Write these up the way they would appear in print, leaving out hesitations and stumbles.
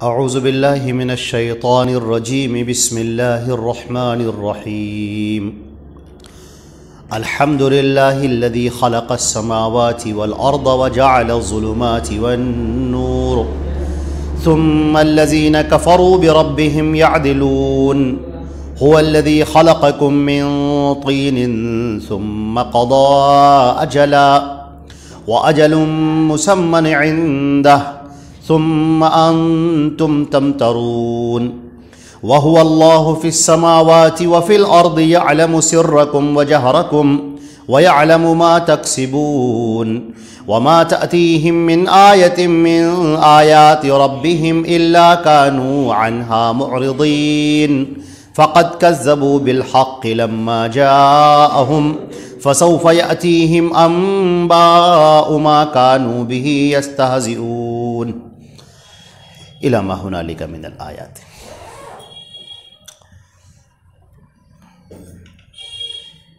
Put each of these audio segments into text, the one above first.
اعوذ باللہ من الشیطان الرجیم بسم اللہ الرحمن الرحیم الحمد للہ الذی خلق السماوات والارض وجعل الظلمات والنور ثم الذین کفروا بربهم يعدلون هو الذی خلقکم من طین ثم قضى اجلا واجل مسمى عنده ثم أنتم تمترون وهو الله في السماوات وفي الأرض يعلم سركم وجهركم ويعلم ما تكسبون وما تأتيهم من آية من آيات ربهم إلا كانوا عنها معرضين فقد كذبوا بالحق لما جاءهم فسوف يأتيهم أنباء ما كانوا به يستهزئون الی ما ہنالک من الآیات۔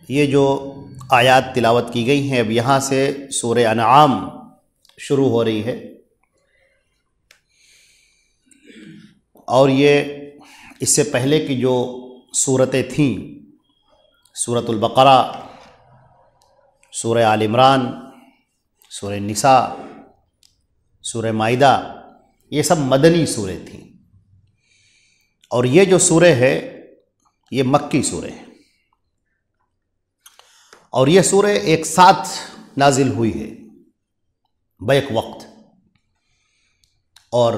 یہ جو آیات تلاوت کی گئی ہیں اب یہاں سے سورہ انعام شروع ہو رہی ہے، اور یہ اس سے پہلے کی جو سورتیں تھیں، سورۃ البقرہ، سورہ آل عمران، سورہ نساء، سورہ مائدہ، یہ سب مدنی سوریں تھیں، اور یہ جو سورہ ہے یہ مکی سورہ ہے، اور یہ سورہ ایک ساتھ نازل ہوئی ہے بیک وقت، اور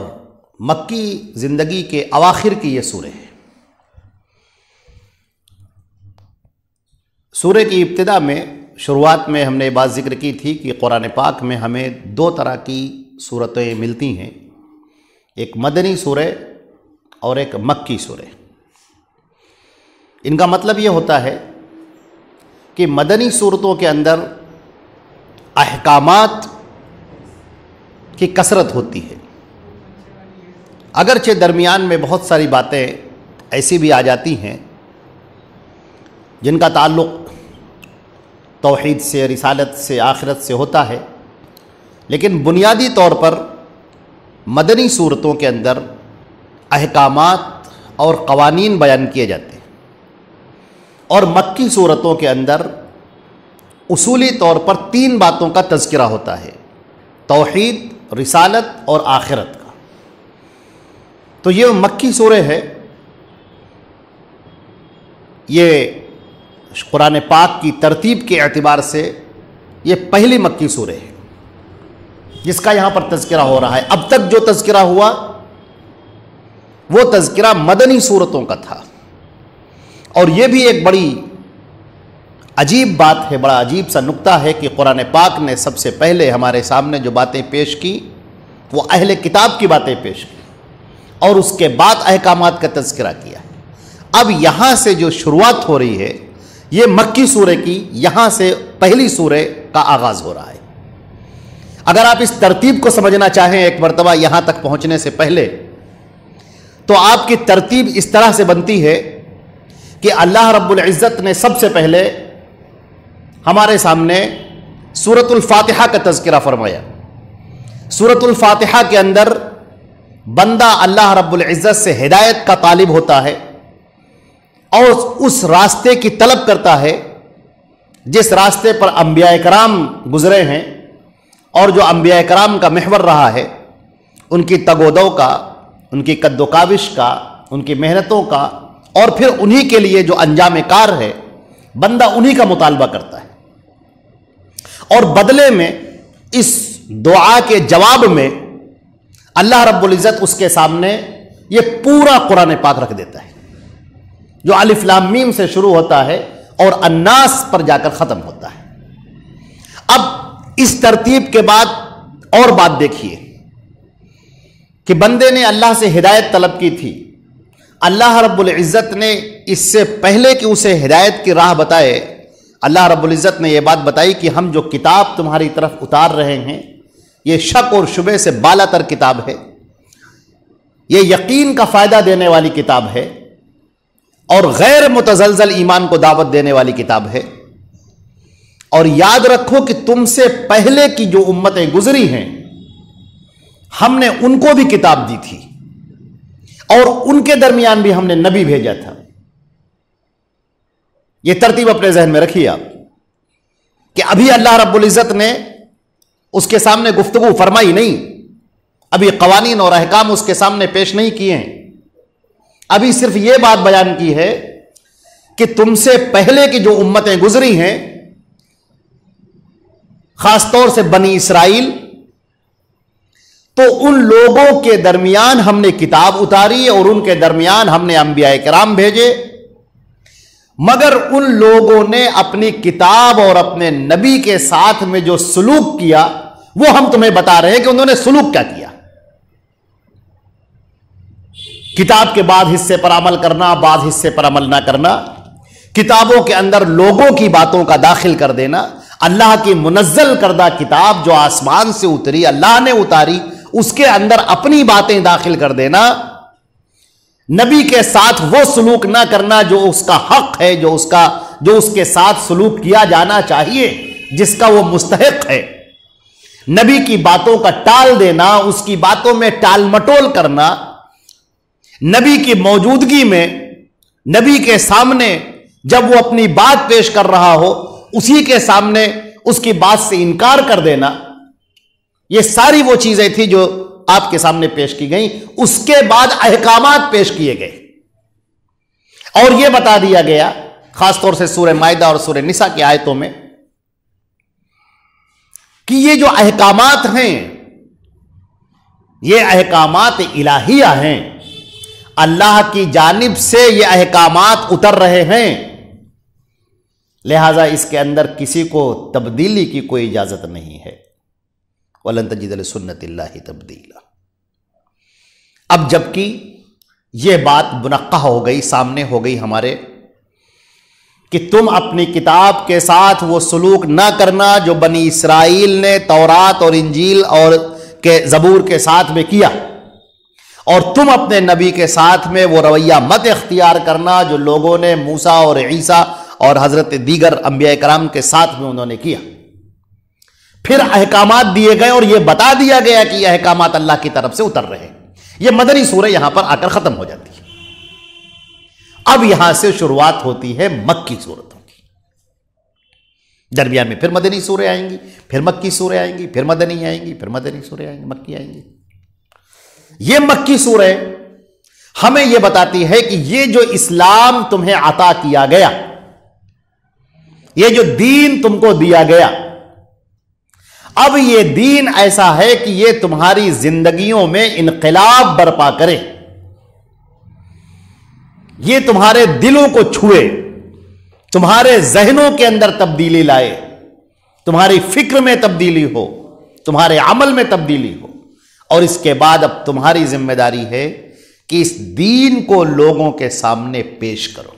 مکی زندگی کے اواخر کی یہ سورہ ہے۔ سورہ کی ابتدا میں، شروعات میں ہم نے بات ذکر کی تھی کہ قرآن پاک میں ہمیں دو طرح کی صورتیں ملتی ہیں، ایک مدنی سورہ اور ایک مکی سورہ۔ ان کا مطلب یہ ہوتا ہے کہ مدنی صورتوں کے اندر احکامات کی کثرت ہوتی ہے، اگرچہ درمیان میں بہت ساری باتیں ایسی بھی آ جاتی ہیں جن کا تعلق توحید سے، رسالت سے، آخرت سے ہوتا ہے، لیکن بنیادی طور پر مدنی صورتوں کے اندر احکامات اور قوانین بیان کیے جاتے ہیں، اور مکی صورتوں کے اندر اصولی طور پر تین باتوں کا تذکرہ ہوتا ہے: توحید، رسالت اور آخرت کا۔ تو یہ مکی سورہ ہے، یہ قرآن پاک کی ترتیب کے اعتبار سے یہ پہلی مکی سورہ ہے جس کا یہاں پر تذکرہ ہو رہا ہے۔ اب تک جو تذکرہ ہوا وہ تذکرہ مدنی صورتوں کا تھا، اور یہ بھی ایک بڑی عجیب بات ہے، بڑا عجیب سا نکتہ ہے کہ قرآن پاک نے سب سے پہلے ہمارے سامنے جو باتیں پیش کی وہ اہل کتاب کی باتیں پیش کی، اور اس کے بعد احکامات کا تذکرہ کیا۔ اب یہاں سے جو شروعات ہو رہی ہے یہ مکی سورہ کی، یہاں سے پہلی سورہ کا آغاز ہو رہا ہے۔ اگر آپ اس ترتیب کو سمجھنا چاہیں ایک مرتبہ یہاں تک پہنچنے سے پہلے، تو آپ کی ترتیب اس طرح سے بنتی ہے کہ اللہ رب العزت نے سب سے پہلے ہمارے سامنے سورۃ الفاتحہ کا تذکرہ فرمایا۔ سورۃ الفاتحہ کے اندر بندہ اللہ رب العزت سے ہدایت کا طالب ہوتا ہے، اور اس راستے کی طلب کرتا ہے جس راستے پر انبیاء کرام گزرے ہیں، اور جو انبیاء کرام کا محور رہا ہے، ان کی تگ و دو کا، ان کی قد و کاوش کا، ان کی محنتوں کا، اور پھر انہی کے لیے جو انجام کار ہے، بندہ انہی کا مطالبہ کرتا ہے، اور بدلے میں اس دعا کے جواب میں اللہ رب العزت اس کے سامنے یہ پورا قرآن پاک رکھ دیتا ہے، جو الف لام میم سے شروع ہوتا ہے اور الناس پر جا کر ختم ہوتا ہے۔ اب اس ترتیب کے بعد اور بات دیکھیے کہ بندے نے اللہ سے ہدایت طلب کی تھی، اللہ رب العزت نے اس سے پہلے کہ اسے ہدایت کی راہ بتائے، اللہ رب العزت نے یہ بات بتائی کہ ہم جو کتاب تمہاری طرف اتار رہے ہیں یہ شک اور شبہ سے بالا تر کتاب ہے، یہ یقین کا فائدہ دینے والی کتاب ہے، اور غیر متزلزل ایمان کو دعوت دینے والی کتاب ہے، اور یاد رکھو کہ تم سے پہلے کی جو امتیں گزری ہیں ہم نے ان کو بھی کتاب دی تھی، اور ان کے درمیان بھی ہم نے نبی بھیجا تھا. یہ ترتیب اپنے ذہن میں رکھیے آپ کہ ابھی اللہ رب العزت نے اس کے سامنے گفتگو فرمائی نہیں, ابھی قوانین اور احکام اس کے سامنے پیش نہیں کیے ہیں. ابھی صرف یہ بات بیان کی ہے کہ تم سے پہلے کی جو امتیں گزری ہیں, خاص طور سے بنی اسرائیل, تو ان لوگوں کے درمیان ہم نے کتاب اتاری اور ان کے درمیان ہم نے انبیاء کرام بھیجے, مگر ان لوگوں نے اپنی کتاب اور اپنے نبی کے ساتھ میں جو سلوک کیا وہ ہم تمہیں بتا رہے ہیں کہ انہوں نے سلوک کیا کیا. کتاب کے بعض حصے پر عمل کرنا, بعض حصے پر عمل نہ کرنا, کتابوں کے اندر لوگوں کی باتوں کا داخل کر دینا, اللہ کی منزل کردہ کتاب جو آسمان سے اتری, اللہ نے اتاری, اس کے اندر اپنی باتیں داخل کر دینا, نبی کے ساتھ وہ سلوک نہ کرنا جو اس کا حق ہے, جو اس کے ساتھ سلوک کیا جانا چاہیے, جس کا وہ مستحق ہے. نبی کی باتوں کا ٹال دینا, اس کی باتوں میں ٹال مٹول کرنا, نبی کی موجودگی میں نبی کے سامنے جب وہ اپنی بات پیش کر رہا ہو اسی کے سامنے اس کی بات سے انکار کر دینا, یہ ساری وہ چیزیں تھیں جو آپ کے سامنے پیش کی گئیں. اس کے بعد احکامات پیش کیے گئے اور یہ بتا دیا گیا, خاص طور سے سورہ مائدہ اور سورہ نساء کی آیتوں میں, کہ یہ جو احکامات ہیں یہ احکامات الہیہ ہیں, اللہ کی جانب سے یہ احکامات اتر رہے ہیں, لہذا اس کے اندر کسی کو تبدیلی کی کوئی اجازت نہیں ہے. وَلَن تَجِدَ لِسُنَّتِ اللَّهِ تَبْدِيلًا. اب جبکہ یہ بات منقح ہو گئی, سامنے ہو گئی ہمارے, کہ تم اپنی کتاب کے ساتھ وہ سلوک نہ کرنا جو بنی اسرائیل نے تورات اور انجیل اور کے زبور کے ساتھ میں کیا, اور تم اپنے نبی کے ساتھ میں وہ رویہ مت اختیار کرنا جو لوگوں نے موسیٰ اور عیسیٰ اور حضرت دیگر انبیاء کرام کے ساتھ میں انہوں نے کیا. پھر احکامات دیے گئے اور یہ بتا دیا گیا کہ یہ احکامات اللہ کی طرف سے اتر رہے ہیں. یہ مدنی سورہ یہاں پر آ کر ختم ہو جاتی ہے. اب یہاں سے شروعات ہوتی ہے مکی سورتوں کی. درمیان میں پھر مدنی سورہ آئیں گی, پھر مکی سورہ آئیں گی, پھر مدنی آئیں گی, پھر مدنی سورہ آئیں گی, مکی آئیں گی. یہ مکی سورہ ہمیں یہ بتاتی ہے کہ یہ جو اسلام تمہیں عطا کیا گیا, یہ جو دین تم کو دیا گیا, اب یہ دین ایسا ہے کہ یہ تمہاری زندگیوں میں انقلاب برپا کرے, یہ تمہارے دلوں کو چھوئے, تمہارے ذہنوں کے اندر تبدیلی لائے, تمہاری فکر میں تبدیلی ہو, تمہارے عمل میں تبدیلی ہو. اور اس کے بعد اب تمہاری ذمہ داری ہے کہ اس دین کو لوگوں کے سامنے پیش کرو.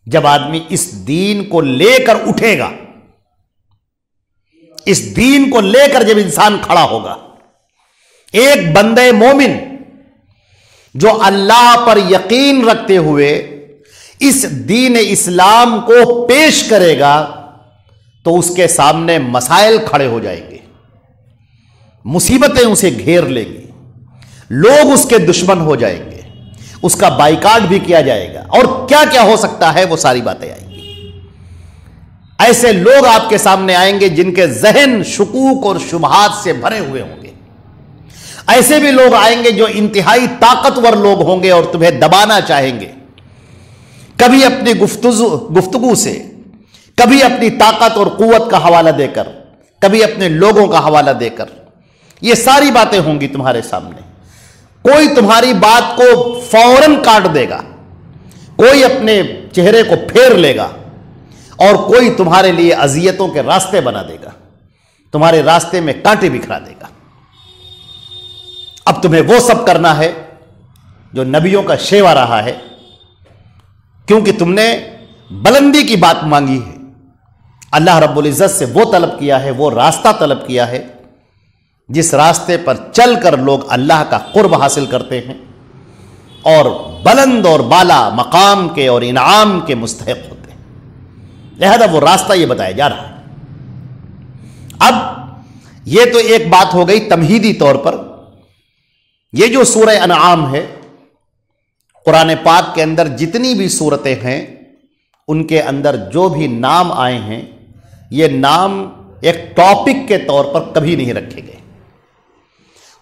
جب آدمی اس دین کو لے کر اٹھے گا, اس دین کو لے کر جب انسان کھڑا ہوگا, ایک بندے مومن جو اللہ پر یقین رکھتے ہوئے اس دین اسلام کو پیش کرے گا, تو اس کے سامنے مسائل کھڑے ہو جائیں گے, مصیبتیں اسے گھیر لیں گی, لوگ اس کے دشمن ہو جائیں گے, اس کا بائیکاٹ بھی کیا جائے گا, اور کیا کیا ہو سکتا ہے وہ ساری باتیں آئیں گی. ایسے لوگ آپ کے سامنے آئیں گے جن کے ذہن شکوک اور شبہات سے بھرے ہوئے ہوں گے. ایسے بھی لوگ آئیں گے جو انتہائی طاقتور لوگ ہوں گے اور تمہیں دبانا چاہیں گے, کبھی اپنی گفتگو سے, کبھی اپنی طاقت اور قوت کا حوالہ دے کر, کبھی اپنے لوگوں کا حوالہ دے کر. یہ ساری باتیں ہوں گی تمہارے سامنے. کوئی تمہاری بات کو فوراً کاٹ دے گا, کوئی اپنے چہرے کو پھیر لے گا, اور کوئی تمہارے لیے اذیتوں کے راستے بنا دے گا, تمہارے راستے میں کانٹے بکھرا دے گا. اب تمہیں وہ سب کرنا ہے جو نبیوں کا شیوا رہا ہے, کیونکہ تم نے بلندی کی بات مانگی ہے. اللہ رب العزت سے وہ طلب کیا ہے, وہ راستہ طلب کیا ہے جس راستے پر چل کر لوگ اللہ کا قرب حاصل کرتے ہیں اور بلند اور بالا مقام کے اور انعام کے مستحق ہوتے ہیں. لہذا وہ راستہ یہ بتایا جا رہا ہے. اب یہ تو ایک بات ہو گئی تمہیدی طور پر, یہ جو سورہ انعام ہے، قرآن پاک کے اندر جتنی بھی سورتیں ہیں ان کے اندر جو بھی نام آئے ہیں، یہ نام ایک ٹاپک کے طور پر کبھی نہیں رکھے گئے۔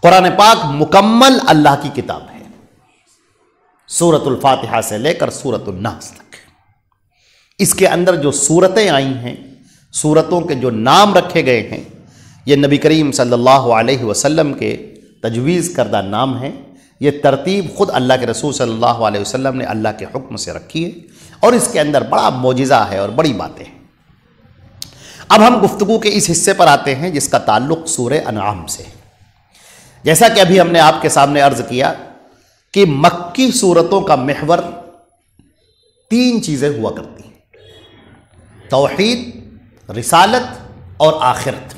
قرآن پاک مکمل اللہ کی کتاب ہے، سورۃ الفاتحہ سے لے کر سورۃ الناس تک۔ اس کے اندر جو سورتیں آئی ہیں، سورتوں کے جو نام رکھے گئے ہیں، یہ نبی کریم صلی اللہ علیہ وسلم کے تجویز کردہ نام ہیں۔ یہ ترتیب خود اللہ کے رسول صلی اللہ علیہ وسلم نے اللہ کے حکم سے رکھی ہے، اور اس کے اندر بڑا معجزہ ہے اور بڑی باتیں ہیں۔ اب ہم گفتگو کے اس حصے پر آتے ہیں جس کا تعلق سورہ انعام سے ہے۔ جیسا کہ ابھی ہم نے آپ کے سامنے عرض کیا کہ مکی سورتوں کا محور 3 چیزیں ہوا کرتی ہیں: توحید، رسالت اور آخرت۔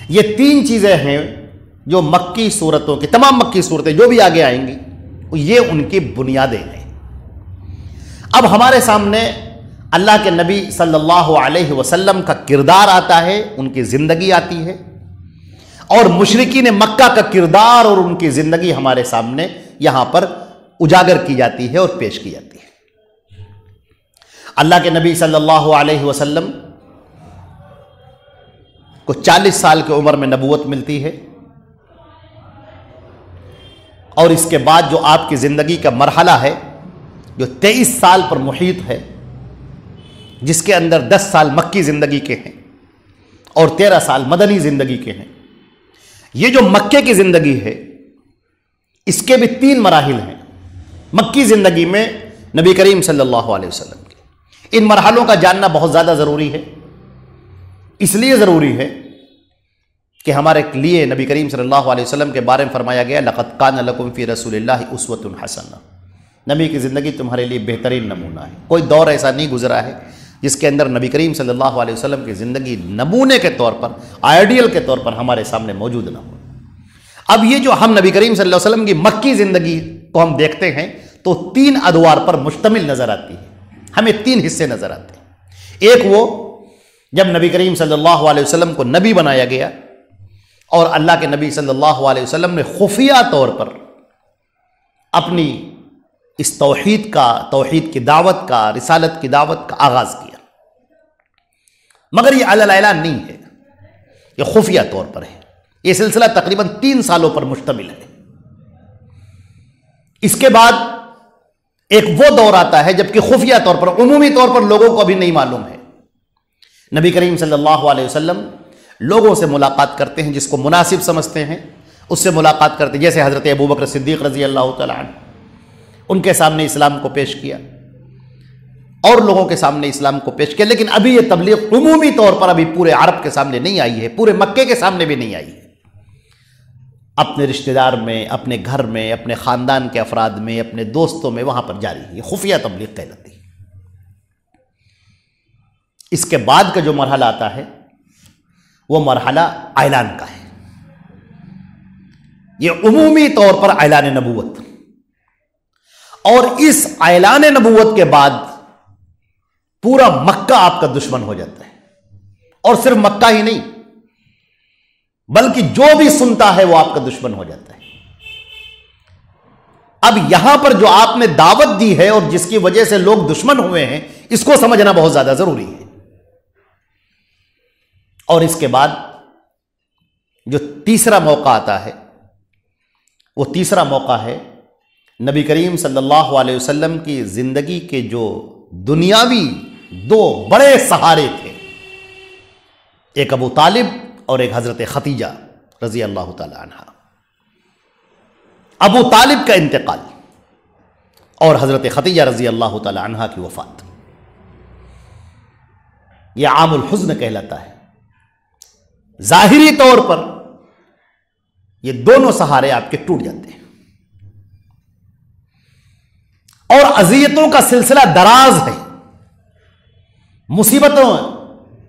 یہ 3 چیزیں ہیں جو مکی صورتوں کی، تمام مکی صورتیں جو بھی آگے آئیں گی، یہ ان کی بنیادیں ہیں۔ اب ہمارے سامنے اللہ کے نبی صلی اللہ علیہ وسلم کا کردار آتا ہے، ان کی زندگی آتی ہے، اور مشرکین مکہ کا کردار اور ان کی زندگی ہمارے سامنے یہاں پر اجاگر کی جاتی ہے اور پیش کی جاتی ہے۔ اللہ کے نبی صلی اللہ علیہ وسلم کو 40 سال کی عمر میں نبوت ملتی ہے، اور اس کے بعد جو آپ کی زندگی کا مرحلہ ہے جو 23 سال پر محیط ہے، جس کے اندر 10 سال مکی زندگی کے ہیں اور 13 سال مدنی زندگی کے ہیں۔ یہ جو مکے کی زندگی ہے، اس کے بھی 3 مراحل ہیں مکی زندگی میں نبی کریم صلی اللہ علیہ وسلم کے۔ ان مرحلوں کا جاننا بہت زیادہ ضروری ہے، اس لیے ضروری ہے کہ ہمارے لیے نبی کریم صلی اللہ علیہ وسلم کے بارے میں فرمایا گیا لَقَدْ كَانَ لَكُمْ فِي رَسُولِ اللَّهِ أُسْوَةٌ حَسَنَةٌ۔ نبی کی زندگی تمہارے لیے بہترین نمونہ ہے۔ کوئی دور ایسا نہیں گزرا ہے جس کے اندر نبی کریم صلی اللہ علیہ وسلم کی زندگی نمونے کے طور پر، آئیڈیل کے طور پر ہمارے سامنے موجود نہ ہو۔ اب یہ جو ہم نبی کریم صلی اللہ علیہ وسلم کی مکی زندگی کو ہم دیکھتے ہیں تو 3 ادوار پر مشتمل نظر آتی ہے، ہمیں 3 حصے نظر آتے ہیں۔ ایک وہ جب نبی کریم صلی اللہ علیہ وسلم کو نبی بنایا گیا اور اللہ کے نبی صلی اللہ علیہ وسلم نے خفیہ طور پر اپنی اس توحید کی دعوت کا، رسالت کی دعوت کا آغاز کیا، مگر یہ علی الاعلان نہیں ہے، یہ خفیہ طور پر ہے۔ یہ سلسلہ تقریباً 3 سالوں پر مشتمل ہے۔ اس کے بعد ایک وہ دور آتا ہے جبکہ خفیہ طور پر، عمومی طور پر لوگوں کو ابھی نہیں معلوم ہے۔ نبی کریم صلی اللہ علیہ وسلم لوگوں سے ملاقات کرتے ہیں، جس کو مناسب سمجھتے ہیں اس سے ملاقات کرتے ہیں، جیسے حضرت ابوبکر صدیق رضی اللہ تعالیٰ عنہ، ان کے سامنے اسلام کو پیش کیا اور لوگوں کے سامنے اسلام کو پیش کیا، لیکن ابھی یہ تبلیغ عمومی طور پر ابھی پورے عرب کے سامنے نہیں آئی ہے، پورے مکے کے سامنے بھی نہیں آئی ہے۔ اپنے رشتہ دار میں، اپنے گھر میں، اپنے خاندان کے افراد میں، اپنے دوستوں میں، وہاں پر جاری ہے، یہ خفیہ تبلیغ کہلاتی ہے۔ اس کے بعد کا جو مرحلہ آتا ہے وہ مرحلہ اعلان کا ہے۔ یہ عمومی طور پر اعلان نبوت، اور اس اعلان نبوت کے بعد پورا مکہ آپ کا دشمن ہو جاتا ہے، اور صرف مکہ ہی نہیں بلکہ جو بھی سنتا ہے وہ آپ کا دشمن ہو جاتا ہے۔ اب یہاں پر جو آپ نے دعوت دی ہے اور جس کی وجہ سے لوگ دشمن ہوئے ہیں، اس کو سمجھنا بہت زیادہ ضروری ہے۔ اور اس کے بعد جو تیسرا موقع آتا ہے، وہ تیسرا موقع ہے نبی کریم صلی اللہ علیہ وسلم کی زندگی کے جو دنیاوی 2 بڑے سہارے تھے، ایک ابو طالب اور ایک حضرت ختیجہ رضی اللہ تعالی عنہ۔ ابو طالب کا انتقال اور حضرت ختیجہ رضی اللہ تعالی عنہ کی وفات، یہ عام الحزن کہلاتا ہے۔ ظاہری طور پر یہ دونوں سہارے آپ کے ٹوٹ جاتے ہیں، اور اذیتوں کا سلسلہ دراز ہے، مصیبتوں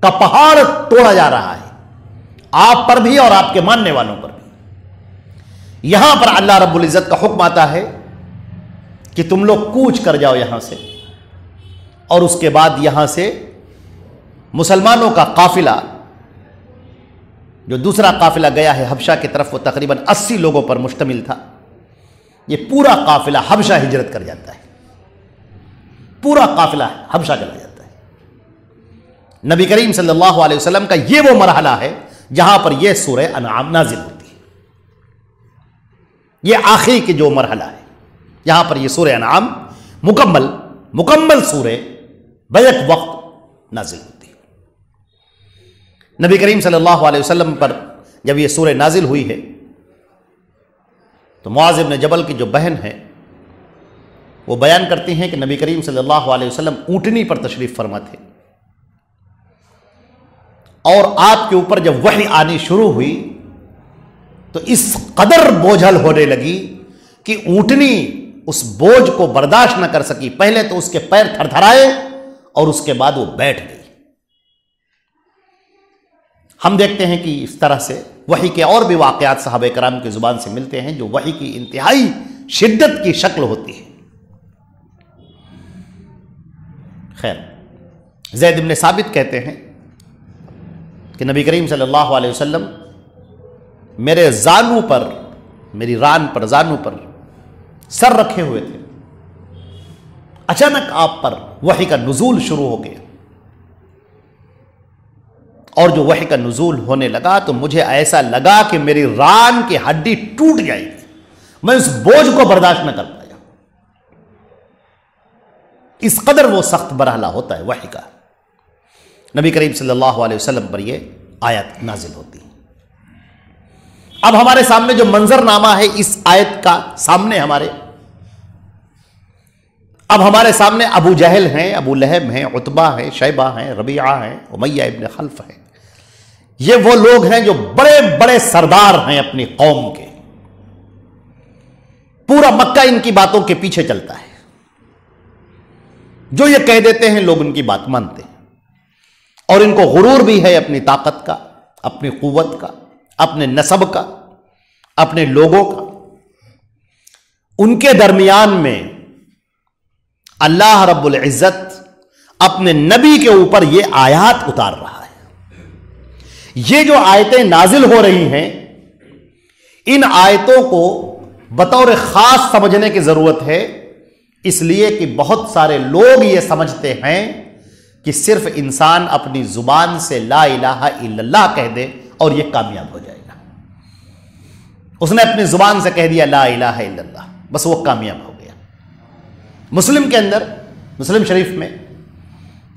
کا پہاڑ توڑا جا رہا ہے، آپ پر بھی اور آپ کے ماننے والوں پر بھی۔ یہاں پر اللہ رب العزت کا حکم آتا ہے کہ تم لوگ کوچ کر جاؤ یہاں سے، اور اس کے بعد یہاں سے مسلمانوں کا قافلہ جو دوسرا قافلہ گیا ہے حبشہ کی طرف، وہ تقریباً 80 لوگوں پر مشتمل تھا. یہ پورا قافلہ حبشہ ہجرت کر جاتا ہے، پورا قافلہ حبشہ چلا جاتا ہے. نبی کریم صلی اللہ علیہ وسلم کا یہ وہ مرحلہ ہے جہاں پر یہ سورہ انعام نازل ہوتی ہے. یہ آخری کی جو مرحلہ ہے یہاں پر یہ سورہ انعام مکمل سورہ بیک وقت نازل ہوتی ہے. نبی کریم صلی اللہ علیہ وسلم پر جب یہ سورہ نازل ہوئی ہے تو معاذ بن جبل کی جو بہن ہے وہ بیان کرتی ہیں کہ نبی کریم صلی اللہ علیہ وسلم اونٹنی پر تشریف فرما تھے، اور آپ کے اوپر جب وحی آنی شروع ہوئی تو اس قدر بوجھل ہونے لگی کہ اونٹنی اس بوجھ کو برداشت نہ کر سکی. پہلے تو اس کے پیر تھر تھرائے اور اس کے بعد وہ بیٹھ گئی. ہم دیکھتے ہیں کہ اس طرح سے وحی کے اور بھی واقعات صحابہ کرام کی زبان سے ملتے ہیں جو وحی کی انتہائی شدت کی شکل ہوتی ہے. خیر، زید بن ثابت کہتے ہیں کہ نبی کریم صلی اللہ علیہ وسلم میرے زانو پر، میری ران پر، زانو پر سر رکھے ہوئے تھے. اچانک آپ پر وحی کا نزول شروع ہو گیا، اور جو وحی کا نزول ہونے لگا تو مجھے ایسا لگا کہ میری ران کی ہڈی ٹوٹ جائے گی. میں اس بوجھ کو برداشت نہ کر پایا. اس قدر وہ سخت مرحلہ ہوتا ہے وحی کا. نبی کریم صلی اللہ علیہ وسلم پر یہ آیت نازل ہوتی ہے. اب ہمارے سامنے جو منظر نامہ ہے اس آیت کا سامنے اب ہمارے سامنے ابو جہل ہیں، ابو لہب ہیں، عتبہ ہیں، شیبہ ہیں، ربیعہ ہیں، امیہ ابن خلف ہیں. یہ وہ لوگ ہیں جو بڑے بڑے سردار ہیں اپنی قوم کے. پورا مکہ ان کی باتوں کے پیچھے چلتا ہے. جو یہ کہہ دیتے ہیں لوگ ان کی بات مانتے ہیں، اور ان کو غرور بھی ہے اپنی طاقت کا، اپنی قوت کا، اپنے نسب کا، اپنے لوگوں کا. ان کے درمیان میں اللہ رب العزت اپنے نبی کے اوپر یہ آیات اتار رہا ہے. یہ جو آیتیں نازل ہو رہی ہیں ان آیتوں کو بطور خاص سمجھنے کی ضرورت ہے، اس لیے کہ بہت سارے لوگ یہ سمجھتے ہیں کہ صرف انسان اپنی زبان سے لا الہ الا اللہ کہہ دے اور یہ کامیاب ہو جائے گا. اس نے اپنی زبان سے کہہ دیا لا الہ الا اللہ، بس وہ کامیاب ہو گیا. مسلم کے اندر، مسلم شریف میں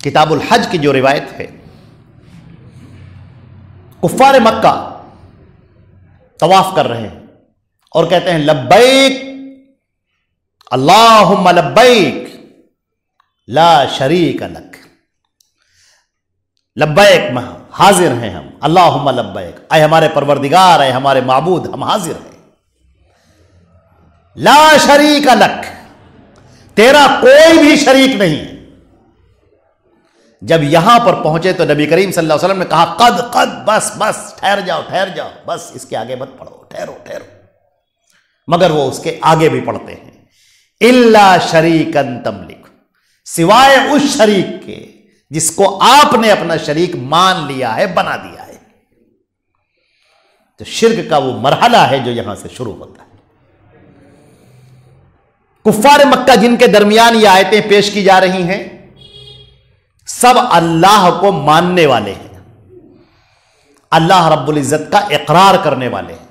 کتاب الحج کی جو روایت ہے، کفار مکہ طواف کر رہے ہیں اور کہتے ہیں لبیک اللہم لبیک لا شریک لک. لبیک میں حاضر ہیں ہم، اللہم لبیک، اے ہمارے پروردگار، اے ہمارے معبود، ہم حاضر ہیں. لا شریک لک، تیرا کوئی بھی شریک نہیں. جب یہاں پر پہنچے تو نبی کریم صلی اللہ علیہ وسلم نے کہا قد بس ٹھہر جاؤ، بس اس کے آگے مت پڑھو، ٹھہرو. مگر وہ اس کے آگے بھی پڑھتے ہیں الا شریکن تملک، سوائے اس شریک کے جس کو آپ نے اپنا شریک مان لیا ہے، بنا دیا ہے. تو شرک کا وہ مرحلہ ہے جو یہاں سے شروع ہوتا ہے. کفار مکہ جن کے درمیان یہ آیتیں پیش کی جا رہی ہیں سب اللہ کو ماننے والے ہیں، اللہ رب العزت کا اقرار کرنے والے ہیں.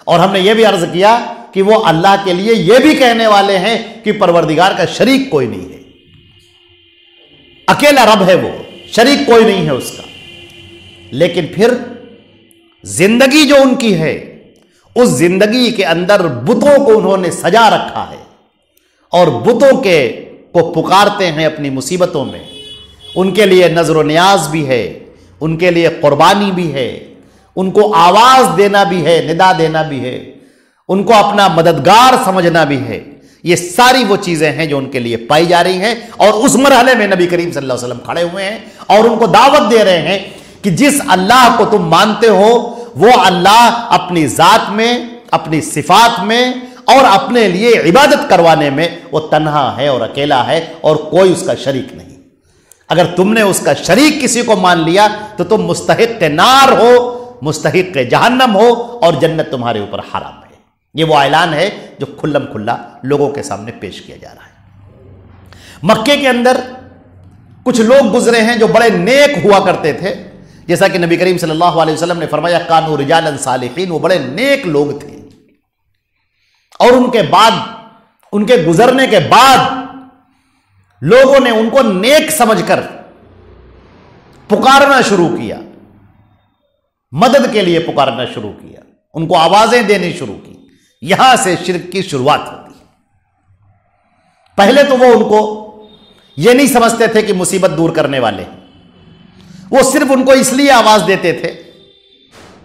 اور ہم نے یہ بھی عرض کیا کہ وہ اللہ کے لیے یہ بھی کہنے والے ہیں کہ پروردگار کا شریک کوئی نہیں ہے، اکیلا رب ہے، وہ شریک کوئی نہیں ہے اس کا. لیکن پھر زندگی جو ان کی ہے اس زندگی کے اندر بتوں کو انہوں نے سجا رکھا ہے اور بتوں کو پکارتے ہیں اپنی مصیبتوں میں. ان کے لیے نظر و نیاز بھی ہے، ان کے لیے قربانی بھی ہے، ان کو آواز دینا بھی ہے، ندا دینا بھی ہے، ان کو اپنا مددگار سمجھنا بھی ہے. یہ ساری وہ چیزیں ہیں جو ان کے لیے پائی جا رہی ہیں. اور اس مرحلے میں نبی کریم صلی اللہ علیہ وسلم کھڑے ہوئے ہیں اور ان کو دعوت دے رہے ہیں کہ جس اللہ کو تم مانتے ہو وہ اللہ اپنی ذات میں، اپنی صفات میں اور اپنے لیے عبادت کروانے میں وہ تنہا ہے اور اکیلا ہے اور کوئی اس کا شریک نہیں. اگر تم نے اس کا شریک کسی کو مان لیا تو تم مستحق نار ہو، مستحق جہنم ہو اور جنت تمہارے اوپر حرام ہے۔ یہ وہ اعلان ہے جو کھلم کھلا لوگوں کے سامنے پیش کیا جا رہا ہے۔ مکے کے اندر کچھ لوگ گزرے ہیں جو بڑے نیک ہوا کرتے تھے، جیسا کہ نبی کریم صلی اللہ علیہ وسلم نے فرمایا کانوا رجالا صالحین، وہ بڑے نیک لوگ تھے، اور ان کے گزرنے کے بعد لوگوں نے ان کو نیک سمجھ کر پکارنا شروع کیا، مدد کے لیے پکارنا شروع کیا، ان کو آوازیں دینی شروع کی۔ یہاں سے شرک کی شروعات ہوتی ہے۔ پہلے تو وہ ان کو یہ نہیں سمجھتے تھے کہ مصیبت دور کرنے والے، وہ صرف ان کو اس لیے آواز دیتے تھے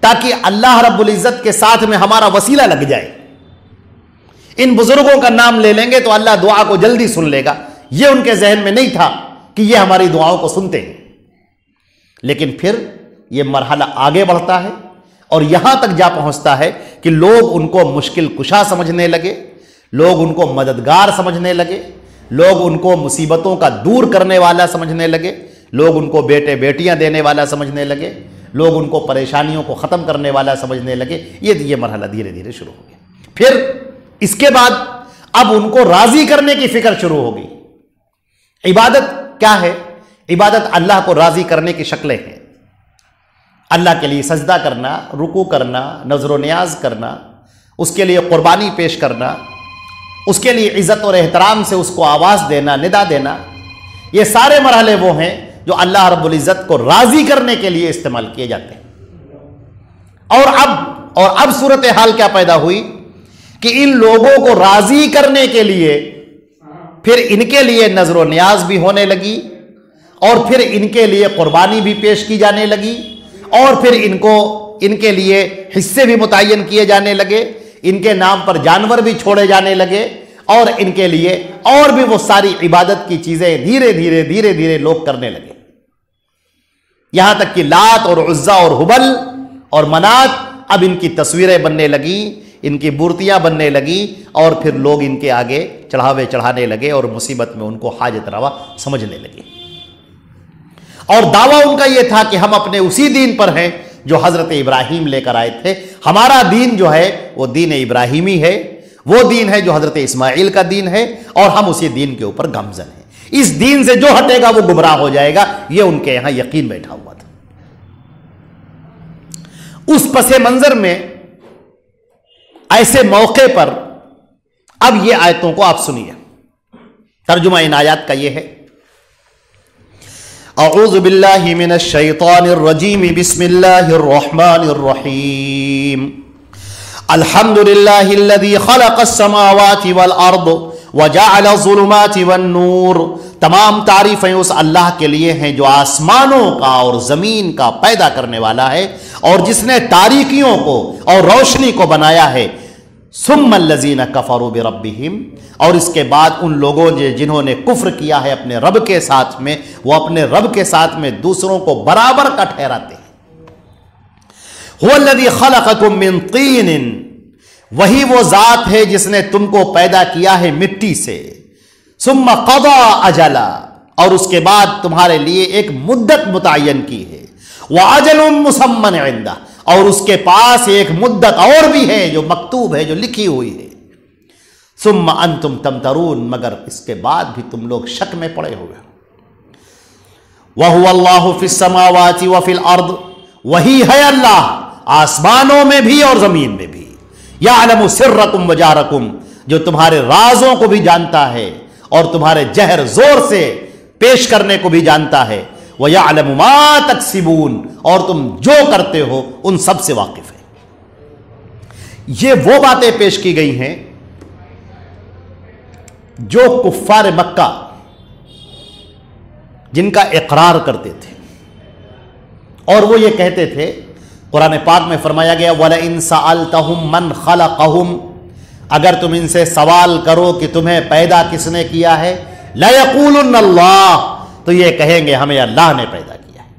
تاکہ اللہ رب العزت کے ساتھ میں ہمارا وسیلہ لگ جائے، ان بزرگوں کا نام لے لیں گے تو اللہ دعا کو جلدی سن لے گا۔ یہ ان کے ذہن میں نہیں تھا کہ یہ ہماری دعاؤں کو سنتے ہیں۔ لیکن پھر یہ مرحلہ آگے بڑھتا ہے اور یہاں تک جا پہنچتا ہے کہ لوگ ان کو مشکل کشا سمجھنے لگے، لوگ ان کو مددگار سمجھنے لگے، لوگ ان کو مصیبتوں کا دور کرنے والا سمجھنے لگے، لوگ ان کو بیٹے بیٹیاں دینے والا سمجھنے لگے، لوگ ان کو پریشانیوں کو ختم کرنے والا سمجھنے لگے۔ یہ مرحلہ دھیرے دھیرے شروع ہو گیا۔ پھر اس کے بعد اب ان کو راضی کرنے کی فکر شروع ہو گئی۔ عبادت کیا ہے؟ عبادت اللہ کو راضی کرنے کی شکلیں ہیں۔ اللہ کے لیے سجدہ کرنا، رکوع کرنا، نظر و نیاز کرنا، اس کے لیے قربانی پیش کرنا، اس کے لیے عزت اور احترام سے اس کو آواز دینا، ندا دینا، یہ سارے مرحلے وہ ہیں جو اللہ رب العزت کو راضی کرنے کے لیے استعمال کیے جاتے ہیں۔ اور اب صورتحال کیا پیدا ہوئی کہ ان لوگوں کو راضی کرنے کے لیے پھر ان کے لیے نظر و نیاز بھی ہونے لگی، اور پھر ان کے لیے قربانی بھی پیش کی جانے لگی، اور پھر ان کے لیے حصے بھی متعین کیے جانے لگے، ان کے نام پر جانور بھی چھوڑے جانے لگے، اور ان کے لیے اور بھی وہ ساری عبادت کی چیزیں دھیرے دھیرے لوگ کرنے لگے، یہاں تک کہ لات اور عزا اور ہبل اور منات اب ان کی تصویریں بننے لگیں، ان کی مورتیاں بننے لگیں، اور پھر لوگ ان کے آگے چڑھاوے چڑھانے لگے اور مصیبت میں ان کو حاجت روا سمجھنے لگے۔ اور دعویٰ ان کا یہ تھا کہ ہم اپنے اسی دین پر ہیں جو حضرت ابراہیم لے کر آئے تھے، ہمارا دین جو ہے وہ دین ابراہیمی ہے، وہ دین ہے جو حضرت اسماعیل کا دین ہے، اور ہم اسی دین کے اوپر گامزن ہیں، اس دین سے جو ہٹے گا وہ گمراہ ہو جائے گا، یہ ان کے یہاں یقین بیٹھا ہوا تھا۔ اس پس منظر میں ایسے موقع پر اب یہ آیتوں کو آپ سنیے۔ ترجمہ ان آیات کا یہ ہے، اعوذ باللہ من الشیطان الرجیم، بسم اللہ الرحمن الرحیم، الحمد للہ الذی خلق السماوات والارض وجعل الظلمات والنور، تمام تعریفیں اس اللہ کے لیے ہیں جو آسمانوں کا اور زمین کا پیدا کرنے والا ہے، اور جس نے تاریکیوں کو اور روشنی کو بنایا ہے۔ ثم الذین کفروا بربہم، اور اس کے بعد ان لوگوں جنہوں نے کفر کیا ہے اپنے رب کے ساتھ میں، وہ اپنے رب کے ساتھ میں دوسروں کو برابر کا ٹھہراتے ہیں۔ هو الذی خلقکم من طین، وہی وہ ذات ہے جس نے تم کو پیدا کیا ہے مٹی سے، ثم قضى اجلا، اور اس کے بعد تمہارے لیے ایک مدت متعین کی ہے، وَأَجَلٌ مُّسَمًّى عِندَهُ، اور اس کے پاس ایک مدت اور بھی ہے جو مکتوب ہے، جو لکھی ہوئی ہے۔ ثم انتم تمترون، مگر اس کے بعد بھی تم لوگ شک میں پڑے ہوئے۔ وَهُوَ اللَّهُ فِي السَّمَاوَاتِ وَفِي الْأَرْضِ، وہی ہے اللہ آسمانوں میں بھی اور زمین میں بھی۔ يَعْلَمُ سِرَّكُمْ وَجَهْرَكُمْ، جو تمہارے رازوں کو بھی جانتا ہے اور تمہارے جہر زور سے پیش کرنے کو بھی جانتا ہے۔ وَيَعْلَمُ مَا تَكْسِبُونَ، اور تم جو کرتے ہو ان سب سے واقف ہے۔ یہ وہ باتیں پیش کی گئی ہیں جو کفار مکہ جن کا اقرار کرتے تھے، اور وہ یہ کہتے تھے، قرآن پاک میں فرمایا گیا وَلَئِن سَأَلْتَهُمْ مَنْ خَلَقَهُمْ، اگر تم ان سے سوال کرو کہ تمہیں پیدا کس نے کیا ہے، لَيَقُولُنَّ اللَّهُ، تو یہ کہیں گے ہمیں اللہ نے پیدا کیا ہے۔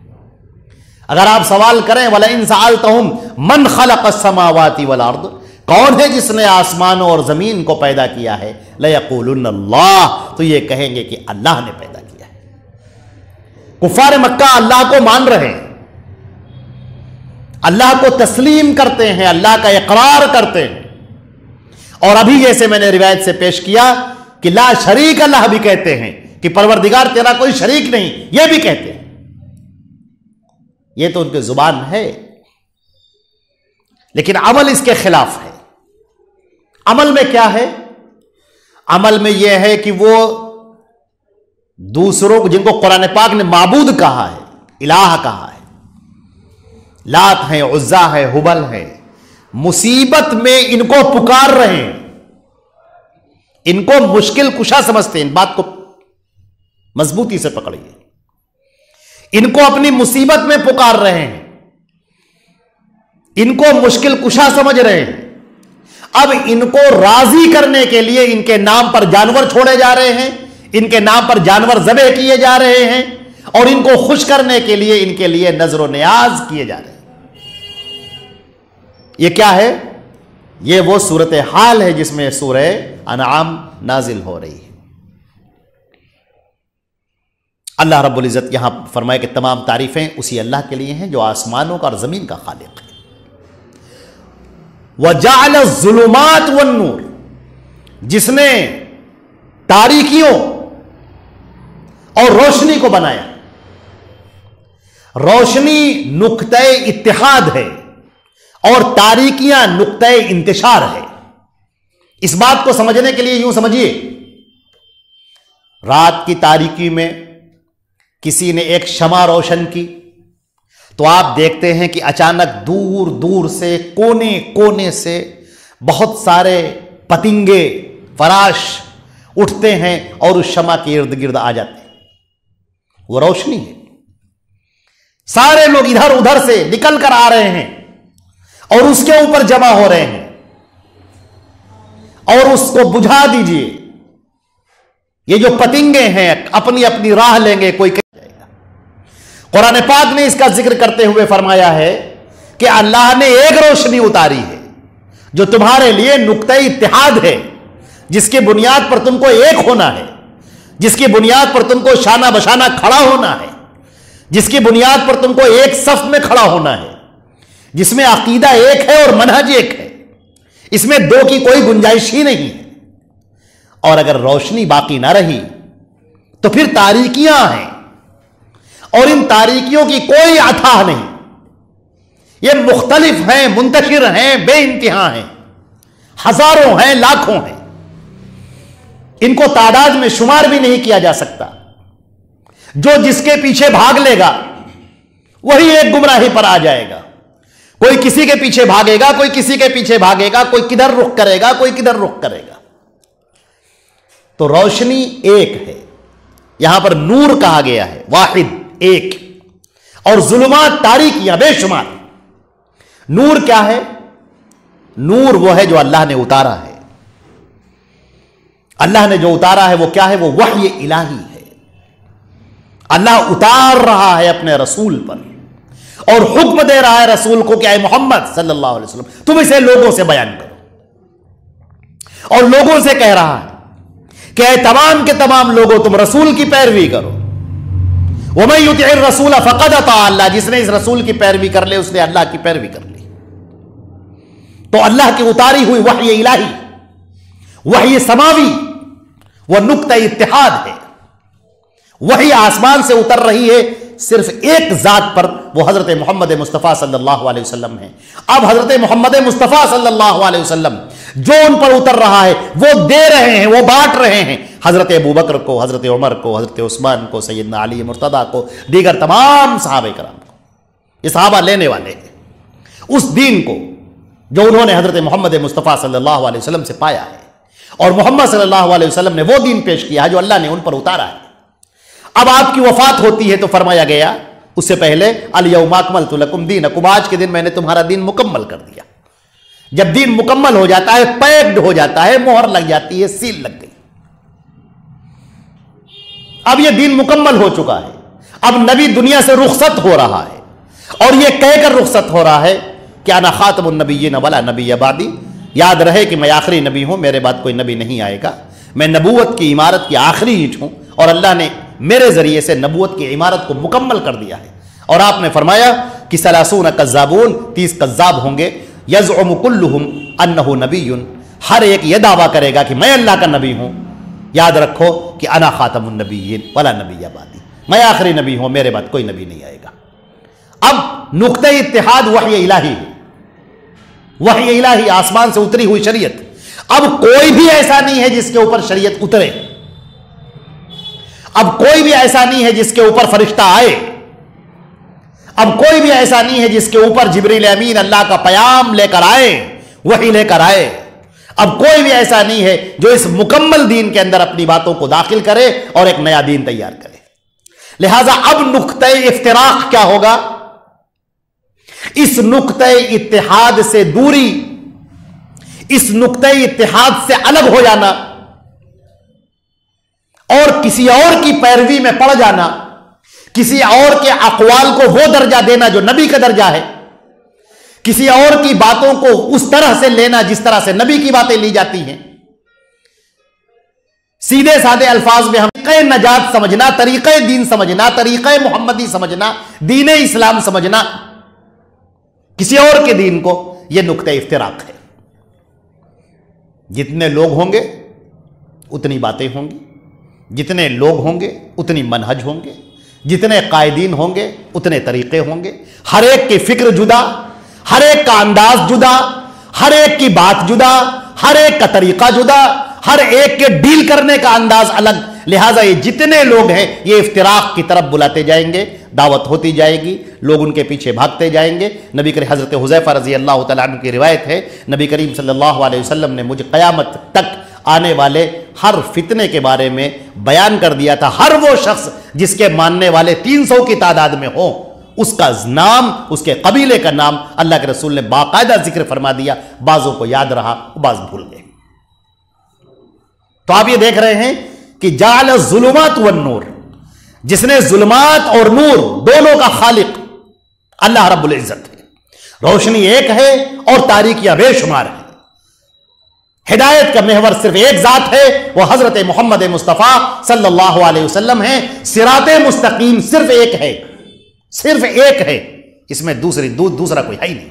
اگر آپ سوال کریں وَلَئِن سَأَلْتَهُمْ مَنْ خَلَقَ السَّمَاوَاتِ وَالْأَرْضِ، کون ہے جس نے آسمانوں اور زمین کو پیدا کیا ہے، لَيَقُولُنَّ اللَّهُ، تو یہ کہیں گے کہ اللہ نے پیدا کیا ہے۔ کفار مکہ اللہ کو مان رہے ہیں، اللہ کو تسلیم کرتے ہیں، اللہ کا اقرار کرتے ہیں، اور ابھی جیسے میں نے روایت سے پیش کیا کہ لا شریک اللہ بھی کہتے ہیں کہ پروردگار تیرا کوئی شریک نہیں، یہ بھی کہتے ہیں۔ یہ تو ان کی زبان ہے، لیکن عمل اس کے خلاف ہے۔ عمل میں کیا ہے؟ عمل میں یہ ہے کہ وہ دوسروں کو، جن کو قرآن پاک نے معبود کہا ہے، الہ کہا ہے، لات ہے، عزا ہے، ہبل ہے، مصیبت میں ان کو پکار رہے ہیں، ان کو مشکل کشا سمجھتے ہیں۔ ان بات کو مضبوطی سے پکڑیے، ان کو اپنی مصیبت میں پکار رہے ہیں، ان کو مشکل کشا سمجھ رہے ہیں۔ اب ان کو راضی کرنے کے لیے ان کے نام پر جانور چھوڑے جا رہے ہیں، ان کے نام پر جانور ذبح کیے جا رہے ہیں، اور ان کو خوش کرنے کے لیے ان کے لیے نذر و نیاز کیے جا رہے ہیں۔ یہ کیا ہے؟ یہ وہ صورتحال ہے جس میں سورہ انعام نازل ہو رہی ہے۔ اللہ رب العزت یہاں فرمائے کہ تمام تعریفیں اسی اللہ کے لیے ہیں جو آسمانوں کا اور زمین کا خالق ہے۔ وَجَعَلَ الظُّلُمَاتِ وَالنُّورِ، جس نے تاریکیوں اور روشنی کو بنایا۔ روشنی نقطہ اتحاد ہے اور تاریکیاں نقطہ انتشار ہے۔ اس بات کو سمجھنے کے لیے یوں سمجھیے، رات کی تاریکی میں کسی نے ایک شمع روشن کی تو آپ دیکھتے ہیں کہ اچانک دور دور سے، کونے کونے سے بہت سارے پتنگے، فراش اٹھتے ہیں اور اس شمع کے ارد گرد آ جاتے ہیں۔ وہ روشنی ہے۔ سارے لوگ ادھر ادھر سے نکل کر آ رہے ہیں اور اس کے اوپر جمع ہو رہے ہیں، اور اس کو بجھا دیجئے۔ یہ جو پتنگے ہیں اپنی اپنی راہ لیں گے، کوئی کہیں جائے گا۔ قرآن پاک نے اس کا ذکر کرتے ہوئے فرمایا ہے کہ اللہ نے ایک روشنی اتاری ہے جو تمہارے لیے نقطہ اتحاد ہے، جس کی بنیاد پر تم کو ایک ہونا ہے، جس کی بنیاد پر تم کو شانہ بشانہ کھڑا ہونا ہے، جس کی بنیاد پر تم کو ایک صف میں کھڑا ہونا ہے، جس میں عقیدہ ایک ہے اور منہج ایک ہے، اس میں دو کی کوئی گنجائش ہی نہیں ہے۔ اور اگر روشنی باقی نہ رہی تو پھر تاریکیاں ہیں، اور ان تاریکیوں کی کوئی اتھاہ نہیں، یہ مختلف ہیں، منتشر ہیں، بے انتہا ہیں، ہزاروں ہیں، لاکھوں ہیں، ان کو تعداد میں شمار بھی نہیں کیا جا سکتا۔ جو جس کے پیچھے بھاگ لے گا وہی ایک گمراہی پر آ جائے گا۔ کوئی کسی کے پیچھے بھاگے گا، کوئی کسی کے پیچھے بھاگے گا، کوئی کدھر رخ کرے گا، کوئی کدھر رخ کرے گا۔ تو روشنی ایک ہے، یہاں پر نور کہا گیا ہے، واحد، ایک، اور ظلمات، تاریکیاں بے شمار۔ نور کیا ہے؟ نور وہ ہے جو اللہ نے اتارا ہے۔ اللہ نے جو اتارا ہے وہ کیا ہے؟ وہ وحی الہی ہے۔ اللہ اتار رہا ہے اپنے رسول پر اور حکم دے رہا ہے رسول کو کہ اے محمد صلی اللہ علیہ وسلم تم اسے لوگوں سے بیان کرو، اور لوگوں سے کہہ رہا ہے کہ اے تمام کے تمام لوگوں تم رسول کی پیروی کرو۔ وَمَن يُطِعِ الرَّسُولَ فَقَدْ أَطَاعَ اللَّهَ، جس نے اس رسول کی پیروی کر لے اس نے اللہ کی پیروی کر لی۔ تو اللہ کی اتاری ہوئی وحی الہی، وحی سماوی، وہ نقطہ اتحاد ہے۔ وحی آسمان سے اتر رہی ہے صرف ایک ذات پر، وہ حضرت محمد مصطفیٰ صلی اللہ علیہ وسلم ہے۔ اب حضرت محمد مصطفیٰ صلی اللہ علیہ وسلم جو ان پر اتر رہا ہے وہ دے رہے ہیں، وہ بانٹ رہے ہیں، حضرت ابوبکر کو، حضرت عمر کو، حضرت عثمان کو، سیدنا علی مرتضیٰ کو، دیگر تمام صحابہ کرام کو۔ یہ صحابہ لینے والے ہیں اس دین کو جو انہوں نے حضرت محمد مصطفیٰ صلی اللہ علیہ وسلم سے پایا ہے، اور محمد صلی اللہ علیہ وسلم نے وہ دین پیش کیا ہے جو اللہ نے ان پر اتارا ہے۔ اب آپ کی وفات ہوتی ہے تو فرمایا گیا اس سے پہلے الیوم اکملت لکم دینکم، آج کے دن میں نے تمہارا دین مکمل کر دیا۔ جب دین مکمل ہو جاتا ہے، پیکڈ ہو جاتا ہے، مہر لگ جاتی ہے، سیل لگ گئی، اب یہ دین مکمل ہو چکا ہے۔ اب نبی دنیا سے رخصت ہو رہا ہے، اور یہ کہہ کر رخصت ہو رہا ہے کہ انا خاتم النبیین ولا نبی بعدی، یاد رہے کہ میں آخری نبی ہوں، میرے بعد کوئی نبی نہیں آئے گا، میں نبوت کی عمارت کی آخری اینٹ ہوں، اور اللہ نے میرے ذریعے سے نبوت کی عمارت کو مکمل کر دیا ہے۔ اور آپ نے فرمایا کہ 30 کذابون، 30 کذاب ہوں گے، یزعم کلہم انہ نبی، ہر ایک یہ دعویٰ کرے گا کہ میں اللہ کا نبی ہوں۔ یاد رکھو کہ انا خاتم النبیین ولا نبی بعدی، میں آخری نبی ہوں، میرے بعد کوئی نبی نہیں آئے گا۔ اب نقطہ اتحاد وحی الہی ہے، وحی الہی آسمان سے اتری ہوئی شریعت۔ اب کوئی بھی ایسا نہیں ہے جس کے اوپر شریعت اترے، اب کوئی بھی ایسا نہیں ہے جس کے اوپر فرشتہ آئے، اب کوئی بھی ایسا نہیں ہے جس کے اوپر جبریل امین اللہ کا پیام لے کر آئے، وحی لے کر آئے۔ اب کوئی بھی ایسا نہیں ہے جو اس مکمل دین کے اندر اپنی باتوں کو داخل کرے اور ایک نیا دین تیار کرے۔ لہذا اب نقطہ افتراق کیا ہوگا؟ اس نقطہ اتحاد سے دوری، اس نقطہ اتحاد سے الگ ہو جانا اور کسی اور کی پیروی میں پڑ جانا، کسی اور کے اقوال کو وہ درجہ دینا جو نبی کا درجہ ہے، کسی اور کی باتوں کو اس طرح سے لینا جس طرح سے نبی کی باتیں لی جاتی ہیں۔ سیدھے سادے الفاظ میں ہم طریقہ نجات سمجھنا، طریقہ دین سمجھنا، طریقہ محمدی سمجھنا، دین اسلام سمجھنا کسی اور کے دین کو، یہ نقطہ افتراق ہے۔ جتنے لوگ ہوں گے اتنی باتیں ہوں گی، جتنے لوگ ہوں گے اتنی منہج ہوں گے، جتنے قائدین ہوں گے اتنے طریقے ہوں گے، ہر ایک کی فکر جدا، ہر ایک کا انداز جدا، ہر ایک کی بات جدا، ہر ایک کا طریقہ جدا، ہر ایک کے ڈیل کرنے کا انداز الگ۔ لہٰذا یہ جتنے لوگ ہیں یہ افتراق کی طرف بلاتے جائیں گے، دعوت ہوتی جائے گی، لوگ ان کے پیچھے بھاگتے جائیں گے۔ نبی کریم حضرت حذیفہ رضی اللہ تعالیٰ عنہ کی روایت ہے، نبی کریم صلی اللہ علیہ وسلم نے مجھے قیامت تک آنے والے ہر فتنے کے بارے میں بیان کر دیا تھا۔ ہر وہ شخص جس کے ماننے والے 300 کی تعداد میں ہوں، اس کا نام، اس کے قبیلے کا نام اللہ کے رسول نے باقاعدہ ذکر فرما دیا۔ بعضوں کو یاد رہا، بعض بھول گئے۔ تو آپ یہ دیکھ رہے ہیں کہ جعل الظلمات والنور، جس نے ظلمات اور نور دونوں کا خالق اللہ رب العزت ہے۔ روشنی ایک ہے اور تاریکیاں بے شمار ہیں۔ ہدایت کا محور صرف ایک ذات ہے، وہ حضرت محمد مصطفیٰ صلی اللہ علیہ وسلم ہے۔ صراط مستقیم صرف ایک ہے، صرف ایک ہے، اس میں دوسرا کوئی ہے ہی نہیں۔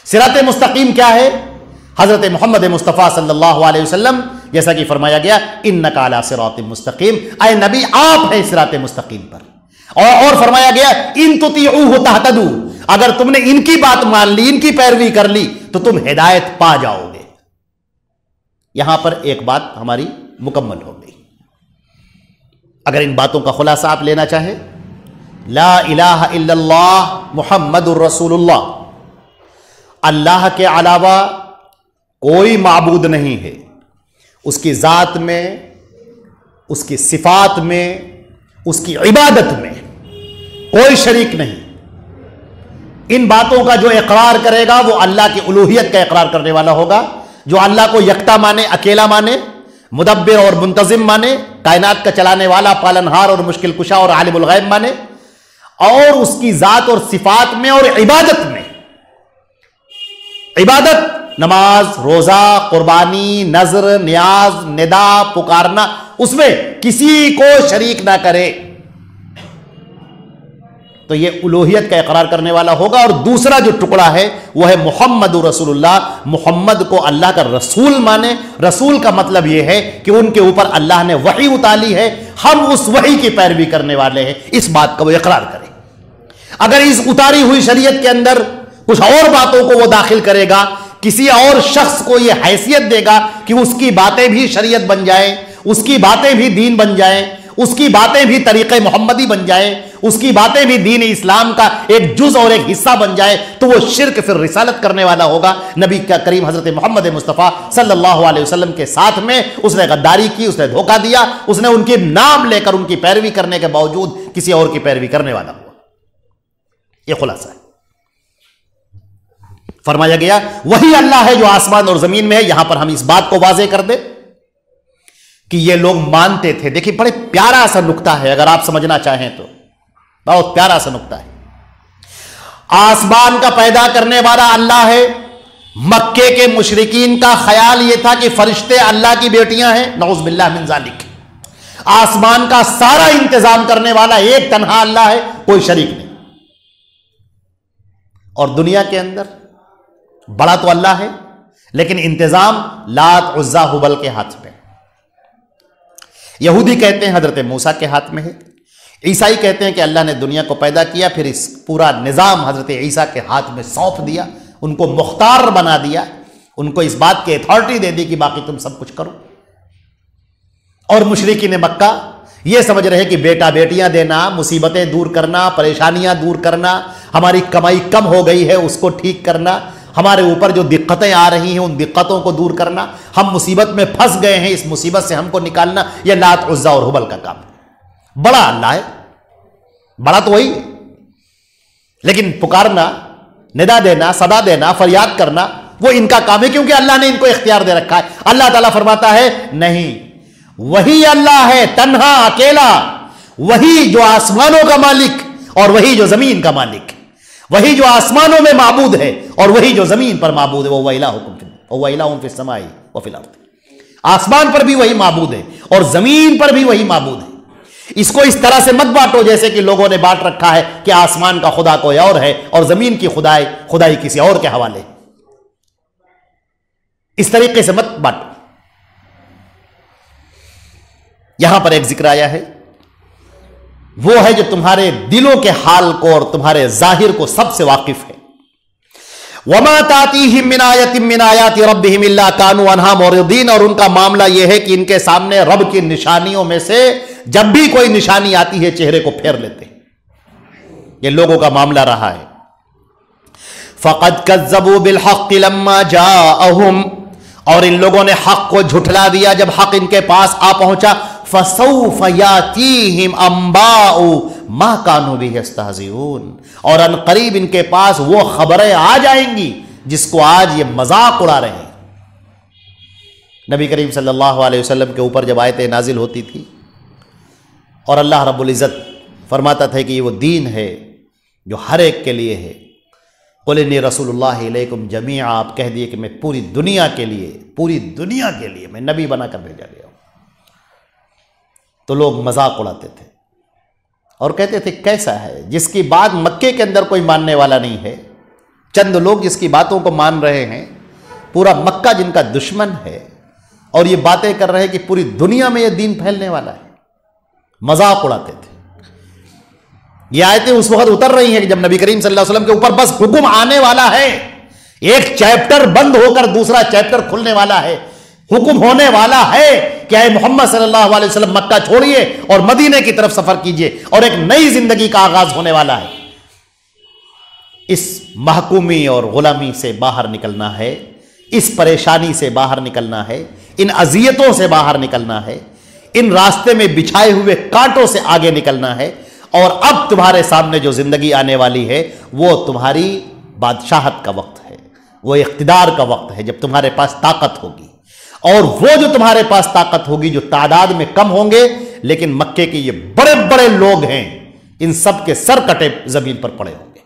صراط مستقیم کیا ہے؟ حضرت محمد مصطفیٰ صلی اللہ علیہ وسلم، جیسا کہ فرمایا گیا انک علی صراط مستقیم، اے نبی آپ ہیں صراط مستقیم پر۔ اور فرمایا گیا ان تطیعوہ تہتدوا، اگر تم نے ان کی بات مان لی، ان کی پیروی کر لی تو تم ہدایت پا جاؤ گے۔ یہاں پر ایک بات ہماری مکمل ہو گئی۔ اگر ان باتوں کا خلاصہ آپ لینا چاہیں، لا الہ الا اللہ محمد الرسول اللہ، اللہ کے علاوہ کوئی معبود نہیں ہے، اس کی ذات میں، اس کی صفات میں، اس کی عبادت میں کوئی شریک نہیں۔ ان باتوں کا جو اقرار کرے گا وہ اللہ کی الوہیت کا اقرار کرنے والا ہوگا، جو اللہ کو یکتا مانے، اکیلا مانے، مدبر اور منتظم مانے، کائنات کا چلانے والا، پالنہار اور مشکل کشا اور عالم الغیب مانے، اور اس کی ذات اور صفات میں اور عبادت میں، عبادت نماز، روزہ، قربانی، نذر، نیاز، ندا، پکارنا، اس میں کسی کو شریک نہ کرے، تو یہ الوہیت کا اقرار کرنے والا ہوگا۔ اور دوسرا جو ٹکڑا ہے وہ ہے محمد رسول اللہ، محمد کو اللہ کا رسول مانے۔ رسول کا مطلب یہ ہے کہ ان کے اوپر اللہ نے وحی اتاری ہے، ہم اس وحی کی پیروی کرنے والے ہیں، اس بات کا وہ اقرار کرے۔ اگر اس اتاری ہوئی شریعت کے اندر کچھ اور باتوں کو وہ داخل کرے گا، کسی اور شخص کو یہ حیثیت دے گا کہ اس کی باتیں بھی شریعت بن جائیں، اس کی باتیں بھی دین بن جائیں، اس کی باتیں بھی طریقہ محمدی بن جائیں، اس کی باتیں بھی دین اسلام کا ایک جز اور ایک حصہ بن جائے، تو وہ شرک پھر رسالت کرنے والا ہوگا۔ نبی کا کریم حضرت محمد مصطفیٰ صلی اللہ علیہ وسلم کے ساتھ میں اس نے غداری کی، اس نے دھوکہ دیا، اس نے ان کے نام لے کر ان کی پیروی کرنے کے باوجود کسی اور کی پیروی کرنے والا ہوا۔ یہ خلاصہ ہے۔ فرمایا گیا وہی اللہ ہے جو آسمان اور زمین میں ہے۔ یہاں پر ہم اس بات کو واضح کر دیں کہ یہ لوگ مانتے تھے۔ دیکھیں بڑے پیارا سا نقطہ ہے، اگر آپ سمجھنا چاہیں تو بہت پیارا سا نقطہ ہے۔ آسمان کا پیدا کرنے والا اللہ ہے۔ مکے کے مشرکین کا خیال یہ تھا کہ فرشتے اللہ کی بیٹیاں ہیں، نعوذ باللہ من ذالک۔ آسمان کا سارا انتظام کرنے والا ایک تنہا اللہ ہے، کوئی شریک نہیں۔ اور دنیا کے اندر بڑا تو اللہ ہے، لیکن انتظام لات عزا ہبل کے ہاتھ میں۔ یہودی کہتے ہیں حضرت موسیٰ کے ہاتھ میں ہے، عیسائی کہتے ہیں کہ اللہ نے دنیا کو پیدا کیا، پھر اس پورا نظام حضرت عیسیٰ کے ہاتھ میں سونپ دیا، ان کو مختار بنا دیا، ان کو اس بات کی اتھارٹی دے دی کہ باقی تم سب کچھ کرو۔ اور مشرکین مکہ یہ سمجھ رہے کہ بیٹا بیٹیاں دینا، مصیبتیں دور کرنا، پریشانیاں دور کرنا، ہماری کمائی کم ہو گئی ہے اس کو ٹھیک کرنا، ہمارے اوپر جو دقتیں آ رہی ہیں ان دقتوں کو دور کرنا، ہم مصیبت میں پھنس گئے ہیں اس مصیبت سے ہم کو نکالنا، یہ لات عزا اور ہبل کا کام ہے۔ بڑا اللہ ہے، بڑا تو وہی ہے، لیکن پکارنا، ندا دینا، صدا دینا، فریاد کرنا وہ ان کا کام ہے، کیونکہ اللہ نے ان کو اختیار دے رکھا ہے۔ اللہ تعالیٰ فرماتا ہے نہیں، وہی اللہ ہے تنہا اکیلا، وہی جو آسمانوں کا مالک اور وہی جو زمین کا مالک، وہی جو آسمانوں میں معبود ہے اور وہی جو زمین پر معبود ہے، وہ الٰہُ فی السماء وفی الارض، آسمان پر بھی وہی معبود ہے اور زمین پر بھی وہی معبود ہے۔ اس کو اس طرح سے مت بانٹو جیسے کہ لوگوں نے بانٹ رکھا ہے کہ آسمان کا خدا کوئی اور ہے اور زمین کی خدائی کسی اور کے حوالے، اس طریقے سے مت بانٹو۔ یہاں پر ایک ذکر آیا ہے، وہ ہے جو تمہارے دلوں کے حال کو اور تمہارے ظاہر کو سب سے واقف ہے۔ وَمَا تَأْتِيهِم مِّنْ آيَةٍ مِّنْ آيَاتِ رَبِّهِمْ إِلَّا كَانُوا عَنْهَا مُعْرِضِينَ، اور ان کا معاملہ یہ ہے کہ ان کے سامنے رب کی نشانیوں میں سے جب بھی کوئی نشانی آتی ہے چہرے کو پھیر لیتے ہیں۔ یہ لوگوں کا معاملہ رہا ہے۔ فَقَدْ كَذَّبُوا بِالْحَقِّ لَمَّا جَاءَهُمْ، اور ان لوگوں نے حق کو جھٹلا دیا جب حق ان کے پاس آ پہنچا۔ فَسَوْفَ يَأْتِيهِمْ أَنبَاءُ مَا كَانُوا بِهِ يَسْتَهْزِئُونَ، اور ان قریب ان کے پاس وہ خبریں آ جائیں گی جس کو آج یہ مذاق اڑا رہے ہیں۔ نبی کریم صلی اللہ علیہ وسلم کے اوپر جب آیتیں نازل ہوتی تھی اور اللہ رب العزت فرماتا تھا کہ یہ وہ دین ہے جو ہر ایک کے لیے ہے، قُلْ إِنِّي رَسُولُ اللَّهِ إِلَيْكُمْ جَمِيعًا، آپ کہہ دیے کہ میں پوری دنیا کے لیے میں نبی بنا کر بھیجا گیا ہوں۔ تو لوگ مذاق اڑاتے تھے اور کہتے تھے کیسا ہے جس کی بات مکے کے اندر کوئی ماننے والا نہیں ہے، چند لوگ جس کی باتوں کو مان رہے ہیں، پورا مکہ جن کا دشمن ہے، اور یہ باتیں کر رہے ہیں کہ پوری دنیا میں یہ دین پھیلنے والا ہے۔ مذاق اڑاتے تھے۔ یہ آیتیں اس وقت اتر رہی ہیں کہ جب نبی کریم صلی اللہ علیہ وسلم کے اوپر بس حکم آنے والا ہے، ایک چیپٹر بند ہو کر دوسرا چیپٹر کھلنے والا ہے، حکم ہونے والا ہے کہ اے محمد صلی اللہ علیہ وسلم مکہ چھوڑیے اور مدینے کی طرف سفر کیجئے، اور ایک نئی زندگی کا آغاز ہونے والا ہے۔ اس محکومی اور غلامی سے باہر نکلنا ہے، اس پریشانی سے باہر نکلنا ہے، ان اذیتوں سے باہر نکلنا ہے، ان راستے میں بچھائے ہوئے کانٹوں سے آگے نکلنا ہے، اور اب تمہارے سامنے جو زندگی آنے والی ہے وہ تمہاری بادشاہت کا وقت ہے، وہ اقتدار کا وقت ہے جب تمہارے پاس طاقت ہوگی، اور وہ جو تمہارے پاس طاقت ہوگی جو تعداد میں کم ہوں گے لیکن مکے کے یہ بڑے بڑے لوگ ہیں، ان سب کے سر کٹے زمین پر پڑے ہوں گے،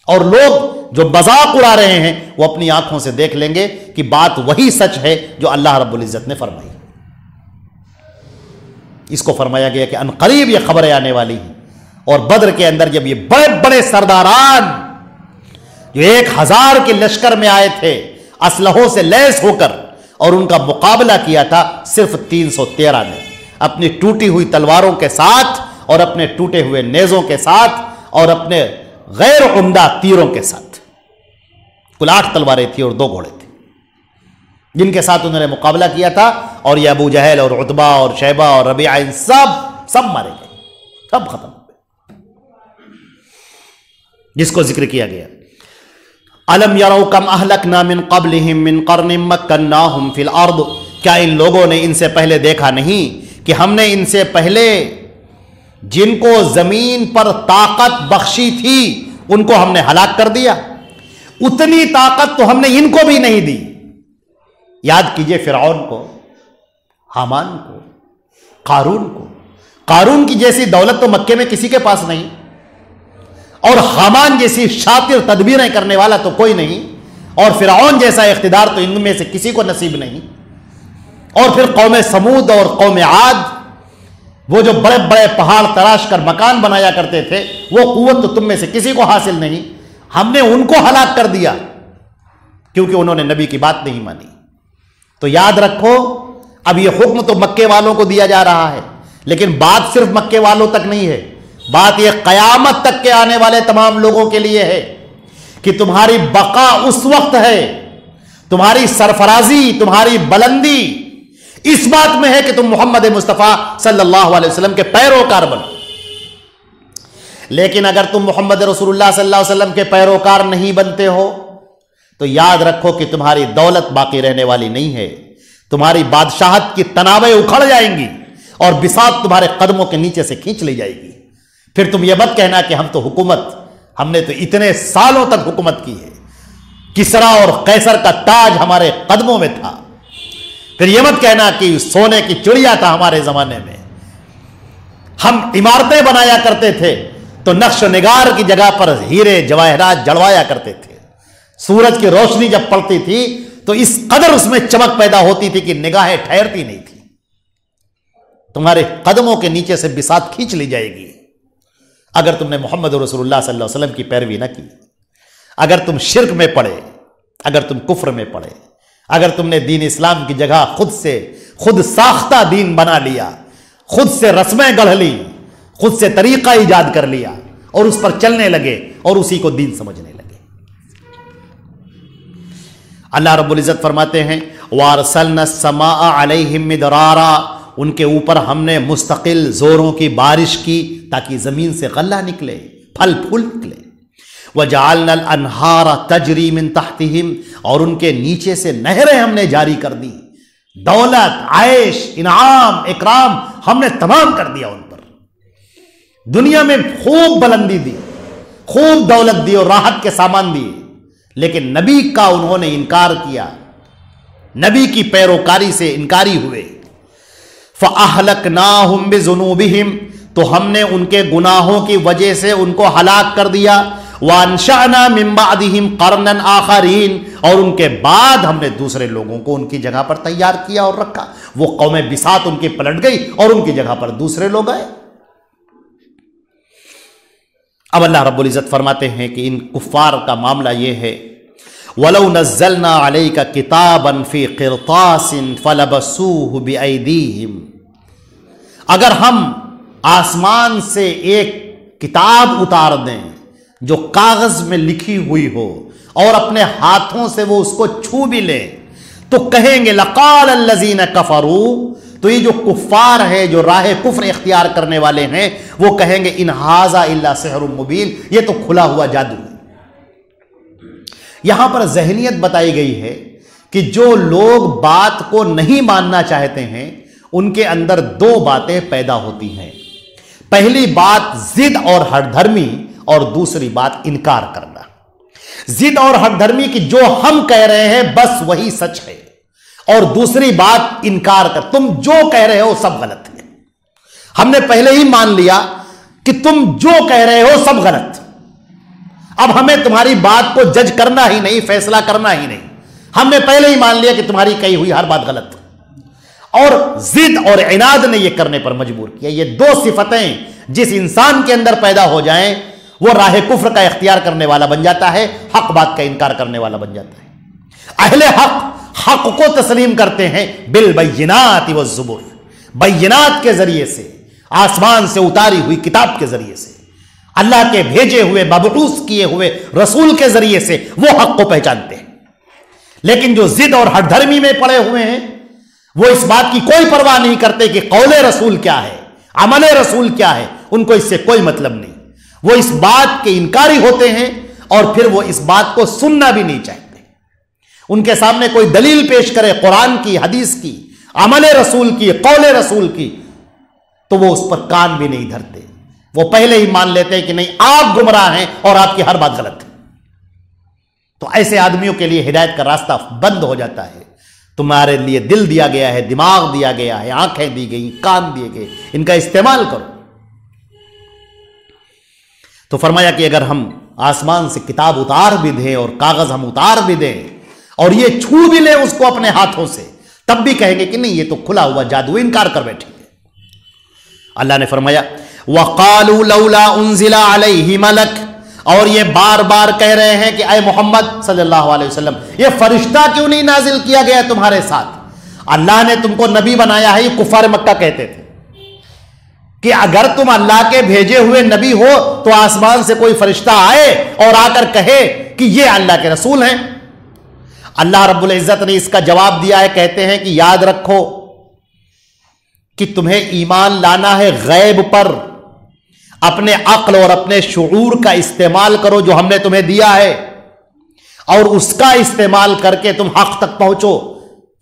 اور لوگ جو مذاق اڑا رہے ہیں وہ اپنی آنکھوں سے دیکھ لیں گے کہ بات وہی سچ ہے جو اللہ رب العزت نے فرمائی۔ اس کو فرمایا گیا کہ عنقریب یہ خبریں آنے والی ہیں، اور بدر کے اندر جب یہ بڑے بڑے سرداران جو 1000 کے لشکر میں آئے تھے اسلحوں سے لیس ہو کر، اور ان کا مقابلہ کیا تھا صرف 313 نے، اپنی ٹوٹی ہوئی تلواروں کے ساتھ اور اپنے ٹوٹے ہوئے نیزوں کے ساتھ اور اپنے غیر عمدہ تیروں کے ساتھ۔ کل 8 تلواریں تھیں اور 2 گھوڑے تھے جن کے ساتھ انہوں نے مقابلہ کیا تھا، اور یہ ابو جہل اور عتبہ اور شیبہ اور ربیعہ ان سب مارے گئے، سب ختم ہو گئے، جس کو ذکر کیا گیا۔ الم یروا کم اہلکنا من قبلہم من قرن مکناہم فی الارض، کیا ان لوگوں نے ان سے پہلے دیکھا نہیں کہ ہم نے ان سے پہلے جن کو زمین پر طاقت بخشی تھی ان کو ہم نے ہلاک کر دیا، اتنی طاقت تو ہم نے ان کو بھی نہیں دی۔ یاد کیجئے فرعون کو، حامان کو، قارون کی جیسی دولت تو مکے میں کسی کے پاس نہیں، اور حامان جیسی شاطر تدبیریں کرنے والا تو کوئی نہیں، اور فرعون جیسا اقتدار تو ان میں سے کسی کو نصیب نہیں۔ اور پھر قوم سمود اور قوم عاد، وہ جو بڑے بڑے پہاڑ تراش کر مکان بنایا کرتے تھے، وہ قوت تو تم میں سے کسی کو حاصل نہیں۔ ہم نے ان کو ہلاک کر دیا کیونکہ انہوں نے نبی کی بات نہیں مانی۔ تو یاد رکھو، اب یہ حکم تو مکے والوں کو دیا جا رہا ہے، لیکن بات صرف مکے والوں تک نہیں ہے، بات یہ قیامت تک کے آنے والے تمام لوگوں کے لیے ہے کہ تمہاری بقا اس وقت ہے، تمہاری سرفرازی، تمہاری بلندی اس بات میں ہے کہ تم محمد مصطفیٰ صلی اللہ علیہ وسلم کے پیروکار بنو۔ لیکن اگر تم محمد رسول اللہ صلی اللہ علیہ وسلم کے پیروکار نہیں بنتے ہو تو یاد رکھو کہ تمہاری دولت باقی رہنے والی نہیں ہے، تمہاری بادشاہت کی تنابیں اکھڑ جائیں گی اور بساط تمہارے قدموں کے نیچے سے کھینچ لی جائے گی۔ پھر تم یہ مت کہنا کہ ہم نے تو اتنے سالوں تک حکومت کی ہے، کسرا اور قیصر کا تاج ہمارے قدموں میں تھا۔ پھر یہ مت کہنا کہ سونے کی چڑیا تھا ہمارے زمانے میں، ہم عمارتیں بنایا کرتے تھے تو نقش و نگار کی جگہ پر ہیرے جواہرات جڑوایا کرتے تھے، سورج کی روشنی جب پڑتی تھی تو اس قدر اس میں چمک پیدا ہوتی تھی کہ نگاہیں ٹھہرتی نہیں تھی۔ تمہارے قدموں کے نیچے سے بساط کھینچ لی جائے گی اگر تم نے محمد رسول اللہ صلی اللہ علیہ وسلم کی پیروی نہ کی، اگر تم شرک میں پڑے، اگر تم کفر میں پڑے، اگر تم نے دین اسلام کی جگہ خود ساختہ دین بنا لیا، خود سے رسمیں گڑھ لی، خود سے طریقہ ایجاد کر لیا اور اس پر چلنے لگے اور اسی کو دین سمجھنے لگے۔ اللہ رب العزت فرماتے ہیں وَأَرْسَلْنَا السَّمَاءَ عَلَيْهِمْ مِدْرَارًا، ان کے اوپر ہم نے مستقل زوروں کی بارش کی تاکہ زمین سے غلہ نکلے، پھل پھول نکلے۔ وَجَعَلْنَا الْأَنْهَارَ تَجْرِي مِن تَحْتِهِمْ، اور ان کے نیچے سے نہریں ہم نے جاری کر دی، دولت، عیش، انعام، اکرام ہم نے تمام کر دیا ان پر۔ دنیا میں خوب بلندی دی، خوب دولت دی اور راحت کے سامان دیے، لیکن نبی کا انہوں نے انکار کیا، نبی کی پیروکاری سے انکاری ہوئے۔ فَأَهْلَكْنَاهُمْ بِذُنُوبِهِمْ، تو ہم نے ان کے گناہوں کی وجہ سے ان کو ہلاک کر دیا۔ وَأَنشَأْنَا مِن بَعْدِهِمْ قَرْنًا آخَرِينَ، اور ان کے بعد ہم نے دوسرے لوگوں کو ان کی جگہ پر تیار کیا اور رکھا۔ وہ قوم بساط ان کی پلٹ گئی اور ان کی جگہ پر دوسرے لوگ آئے۔ اب اللہ رب العزت فرماتے ہیں کہ ان کفار کا معاملہ یہ ہے وَلَوْ نَزَّلْنَا عَلَيْكَ كِتَابًا فِي قِرْطَاسٍ فَلَبَسُوهُ بِأَيْدِيهِمْ، اگر ہم آسمان سے ایک کتاب اتار دیں جو کاغذ میں لکھی ہوئی ہو اور اپنے ہاتھوں سے وہ اس کو چھو بھی لیں تو کہیں گے لَقَالَ الَّذِينَ كَفَرُوا، تو یہ جو کفار ہے، جو راہ کفر اختیار کرنے والے ہیں، وہ کہیں گے ان ھذا الا سحر مبین، یہ تو کھلا ہوا جادو ہے۔ یہاں پر ذہنیت بتائی گئی ہے کہ جو لوگ بات کو نہیں ماننا چاہتے ہیں ان کے اندر دو باتیں پیدا ہوتی ہیں، پہلی بات ضد اور ہٹ دھرمی اور دوسری بات انکار کرنا۔ ضد اور ہٹ دھرمی کی جو ہم کہہ رہے ہیں بس وہی سچ ہے، اور دوسری بات انکار کر، تم جو کہہ رہے ہو سب غلط ہے۔ ہم نے پہلے ہی مان لیا کہ تم جو کہہ رہے ہو سب غلط، اب ہمیں تمہاری بات کو جج کرنا ہی نہیں، فیصلہ کرنا ہی نہیں، ہم نے پہلے ہی مان لیا کہ تمہاری کہی ہوئی ہر بات غلط۔ اور ضد اور عناد نے یہ کرنے پر مجبور کیا۔ یہ دو صفتیں جس انسان کے اندر پیدا ہو جائیں وہ راہ کفر کا اختیار کرنے والا بن جاتا ہے، حق بات کا انکار کرنے والا بن جاتا ہے۔ اہل حق کو تسلیم کرتے ہیں بالبینات والزبر، بینات کے ذریعے سے، آسمان سے اتاری ہوئی کتاب کے ذریعے سے، اللہ کے بھیجے ہوئے مبعوث کیے ہوئے رسول کے ذریعے سے وہ حق کو پہچانتے ہیں۔ لیکن جو ضد اور ہٹ دھرمی میں پڑے ہوئے ہیں وہ اس بات کی کوئی پرواہ نہیں کرتے کہ قول رسول کیا ہے، عمل رسول کیا ہے، ان کو اس سے کوئی مطلب نہیں۔ وہ اس بات کے انکاری ہوتے ہیں اور پھر وہ اس بات کو سننا بھی نہیں چاہتے۔ ان کے سامنے کوئی دلیل پیش کرے قرآن کی، حدیث کی، عمل رسول کی، قول رسول کی، تو وہ اس پر کان بھی نہیں دھرتے۔ وہ پہلے ہی مان لیتے ہیں کہ نہیں، آپ گمراہ ہیں اور آپ کی ہر بات غلط ہے۔ تو ایسے آدمیوں کے لیے ہدایت کا راستہ بند ہو جاتا ہے۔ تمہارے لیے دل دیا گیا ہے، دماغ دیا گیا ہے، آنکھیں دی گئی، کان دیے گئے، ان کا استعمال کرو۔ تو فرمایا کہ اگر ہم آسمان سے کتاب اتار بھی دیں اور کاغذ ہم اتار بھی دیں اور یہ چھو بھی لیں اس کو اپنے ہاتھوں سے، تب بھی کہیں گے کہ نہیں، یہ تو کھلا ہوا جادو، انکار کر بیٹھیں گے۔ اللہ نے فرمایا وَقَالُوا لَوْلَا أُنزِلَ عَلَيْهِ مَلَكٌ، اور یہ بار بار کہہ رہے ہیں کہ اے محمد صلی اللہ علیہ وسلم یہ فرشتہ کیوں نہیں نازل کیا گیا تمہارے ساتھ؟ اللہ نے تم کو نبی بنایا ہے، یہ کفار مکہ کہتے تھے کہ اگر تم اللہ کے بھیجے ہوئے نبی ہو تو آسمان سے کوئی فرشتہ آئے اور آ کر کہے کہ یہ اللہ کے رسول ہیں۔ اللہ رب العزت نے اس کا جواب دیا ہے، کہتے ہیں کہ یاد رکھو کہ تمہیں ایمان لانا ہے غیب پر، اپنے عقل اور اپنے شعور کا استعمال کرو جو ہم نے تمہیں دیا ہے، اور اس کا استعمال کر کے تم حق تک پہنچو،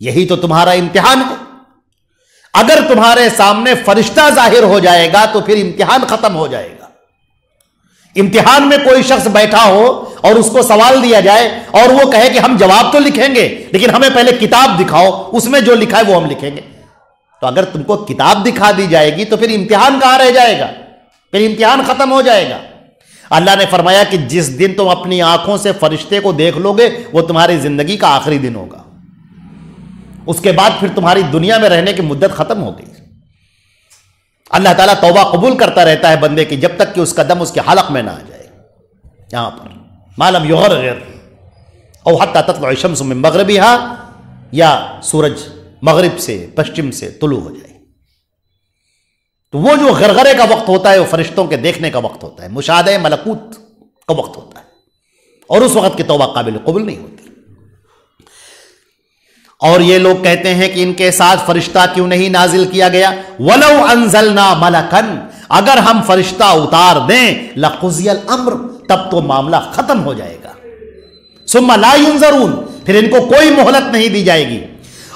یہی تو تمہارا امتحان ہے۔ اگر تمہارے سامنے فرشتہ ظاہر ہو جائے گا تو پھر امتحان ختم ہو جائے گا۔ امتحان میں کوئی شخص بیٹھا ہو اور اس کو سوال دیا جائے اور وہ کہے کہ ہم جواب تو لکھیں گے لیکن ہمیں پہلے کتاب دکھاؤ، اس میں جو لکھا ہے وہ ہم لکھیں گے، تو اگر تم کو کتاب دکھا دی جائے گی تو پھر امتحان کہاں رہ جائے گا؟ پھر امتحان ختم ہو جائے گا۔ اللہ نے فرمایا کہ جس دن تم اپنی آنکھوں سے فرشتے کو دیکھ لو گے وہ تمہاری زندگی کا آخری دن ہوگا، اس کے بعد پھر تمہاری دنیا میں رہنے کی مدت ختم ہو گئی۔ اللہ تعالیٰ توبہ قبول کرتا رہتا ہے بندے کی جب تک کہ اس کا دم اس کے حلق میں نہ آ جائے۔ یہاں پر معلوم یغرغر او حتی تطلع الشمس من مغربها، یا سورج مغرب سے پشچم سے طلوع ہو جائے، تو وہ جو غرغرے کا وقت ہوتا ہے وہ فرشتوں کے دیکھنے کا وقت ہوتا ہے، مشاہدہ ملکوت کا وقت ہوتا ہے، اور اس وقت کی توبہ قابل قبول نہیں ہوتی۔ اور یہ لوگ کہتے ہیں کہ ان کے ساتھ فرشتہ کیوں نہیں نازل کیا گیا؟ وَلَوْ أَنزَلْنَا مَلَكًا، اگر ہم فرشتہ اتار دیں لَقُضِيَ الْأَمْرُ، تب تو معاملہ ختم ہو جائے گا۔ ثُمَّ لَا يُنظَرُونَ، پھر ان کو کوئی مہلت نہیں دی جائے گی۔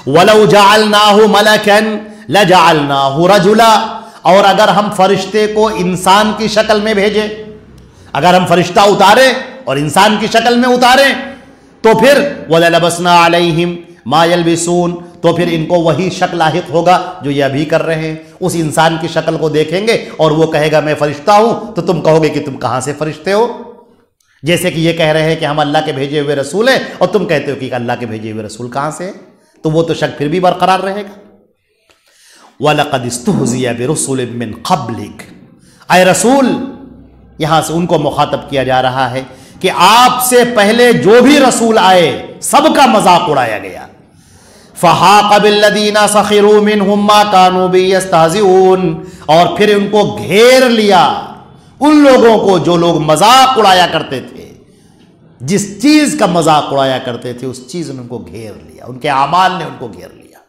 وَلَوْ جَعَلْنَاهُ مَلَكًا لَجَعَلْنَاهُ رَجُلًا، اور اگر ہم فرشتے کو انسان کی شکل میں بھیجیں، اگر ہم فرشتہ اتاریں اور انسان کی شکل میں اتاریں تو پھر وَلَلَبَسْنَا عَلَيْهِمْ مَا يَلْبِسُونَ، تو پھر ان کو وہی شکل لاحق ہوگا جو یہ ابھی کر رہے ہیں۔ اس انسان کی شکل کو دیکھیں گے اور وہ کہے گا میں فرشتہ ہوں، تو تم کہو گے کہ تم کہاں سے فرشتے ہو؟ جیسے کہ یہ کہہ رہے ہیں کہ ہم اللہ کے بھیجے ہوئے رسول ہیں، اور تم کہتے ہو کہ اللہ کے بھیجے ہوئے رسول کہاں سے ہے؟ تو وہ تو شک پھر بھی برقرار رہے گا۔ وَلَقَدِ اسْتُهْزِئَ بِرُسُلٍ مِّن قَبْلِكَ، اے رسول، یہاں سے ان کو مخاطب کیا جا رہا ہے کہ آپ سے پہلے جو بھی رسول آئے سب کا مذاق اڑایا گیا۔ فَحَاقَ بِالَّذِينَ سَخِرُوا مِنْهُمْ مَا كَانُوا بِهِ يَسْتَهْزِئُونَ، اور پھر ان کو گھیر لیا ان لوگوں کو جو لوگ مذاق اڑایا کرتے تھے، جس چیز کا مذاق اڑایا کرتے تھے اس چیز نے ان کو گھیر لیا، ان کے اعمال نے ان کو گھیر لیا۔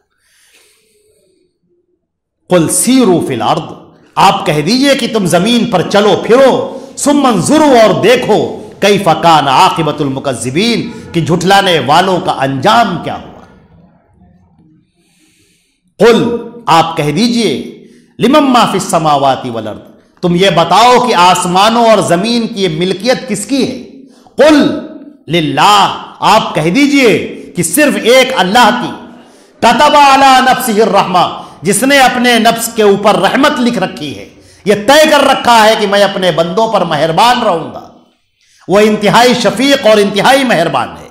قُلْ سِیرُوا فِی الْأَرْضِ، آپ کہہ دیجئے کہ تم زمین پر چلو پھرو، ثُمَّ انظُرُوا، اور دیکھو، کیف کان عاقبۃ المکذبین، کہ جھٹلانے والوں کا انجام کیا ہوا۔ قل، آپ کہہ دیجئے، لمن ما فی السماوات والارض، تم یہ بتاؤ کہ آسمانوں اور زمین کی یہ ملکیت کس کی ہے؟ قل للہ، آپ کہہ دیجئے کہ صرف ایک اللہ کی۔ کتب علی نفسہ الرحمہ، جس نے اپنے نفس کے اوپر رحمت لکھ رکھی ہے، یہ طے کر رکھا ہے کہ میں اپنے بندوں پر مہربان رہوں گا، وہ انتہائی شفیق اور انتہائی مہربان ہے۔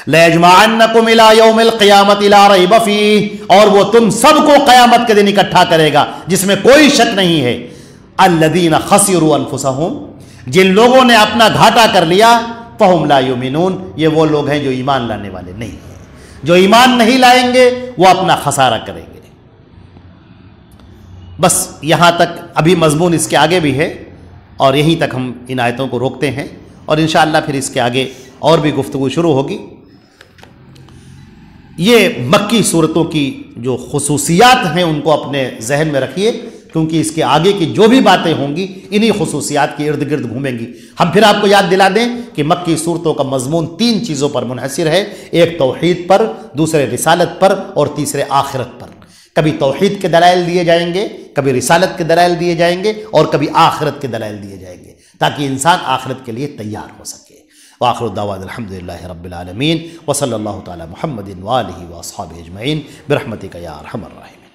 لَيَجْمَعَنَّكُمْ إِلَىٰ يَوْمِ الْقِيَامَةِ لَا رَيْبَ فِيهِ، اور وہ تم سب کو قیامت کے دن اکٹھا کرے گا جس میں کوئی شک نہیں ہے۔ الَّذِينَ خَسِرُوا أَنفُسَهُمْ، جن لوگوں نے اپنا گھاٹا کر لیا، فَهُمْ لَا يُؤْمِنُونَ، یہ وہ لوگ ہیں جو ایمان لانے والے نہیں ہیں، جو ایمان نہیں لائیں گے وہ اپنا خسارہ کریں گے۔ بس یہاں تک، ابھی مضمون اس کے آگے بھی ہے اور یہیں تک ہم ان آیتوں کو روکتے ہیں، اور انشاءاللہ پھر اس کے آگے اور بھی گفتگو شروع ہوگی۔ یہ مکی صورتوں کی جو خصوصیات ہیں ان کو اپنے ذہن میں رکھیے، کیونکہ اس کے آگے کی جو بھی باتیں ہوں گی انہی خصوصیات کے ارد گرد گھومیں گی۔ ہم پھر آپ کو یاد دلا دیں کہ مکی صورتوں کا مضمون 3 چیزوں پر منحصر ہے، ایک توحید پر، دوسرے رسالت پر، اور تیسرے آخرت پر۔ کبھی توحید کے دلائل دیے جائیں گے، کبھی رسالت کے دلائل دیے جائیں گے، اور کبھی آخرت کے دلائل دیے جائیں گے، تاکہ انسان آخرت کے لیے تیار ہو سکے۔ وآخر الدعوات الحمدللہ رب العالمین، وصلی اللہ تعالی محمد وآلہ واصحابہ اجمعین برحمتک یا ارحم الراحمین۔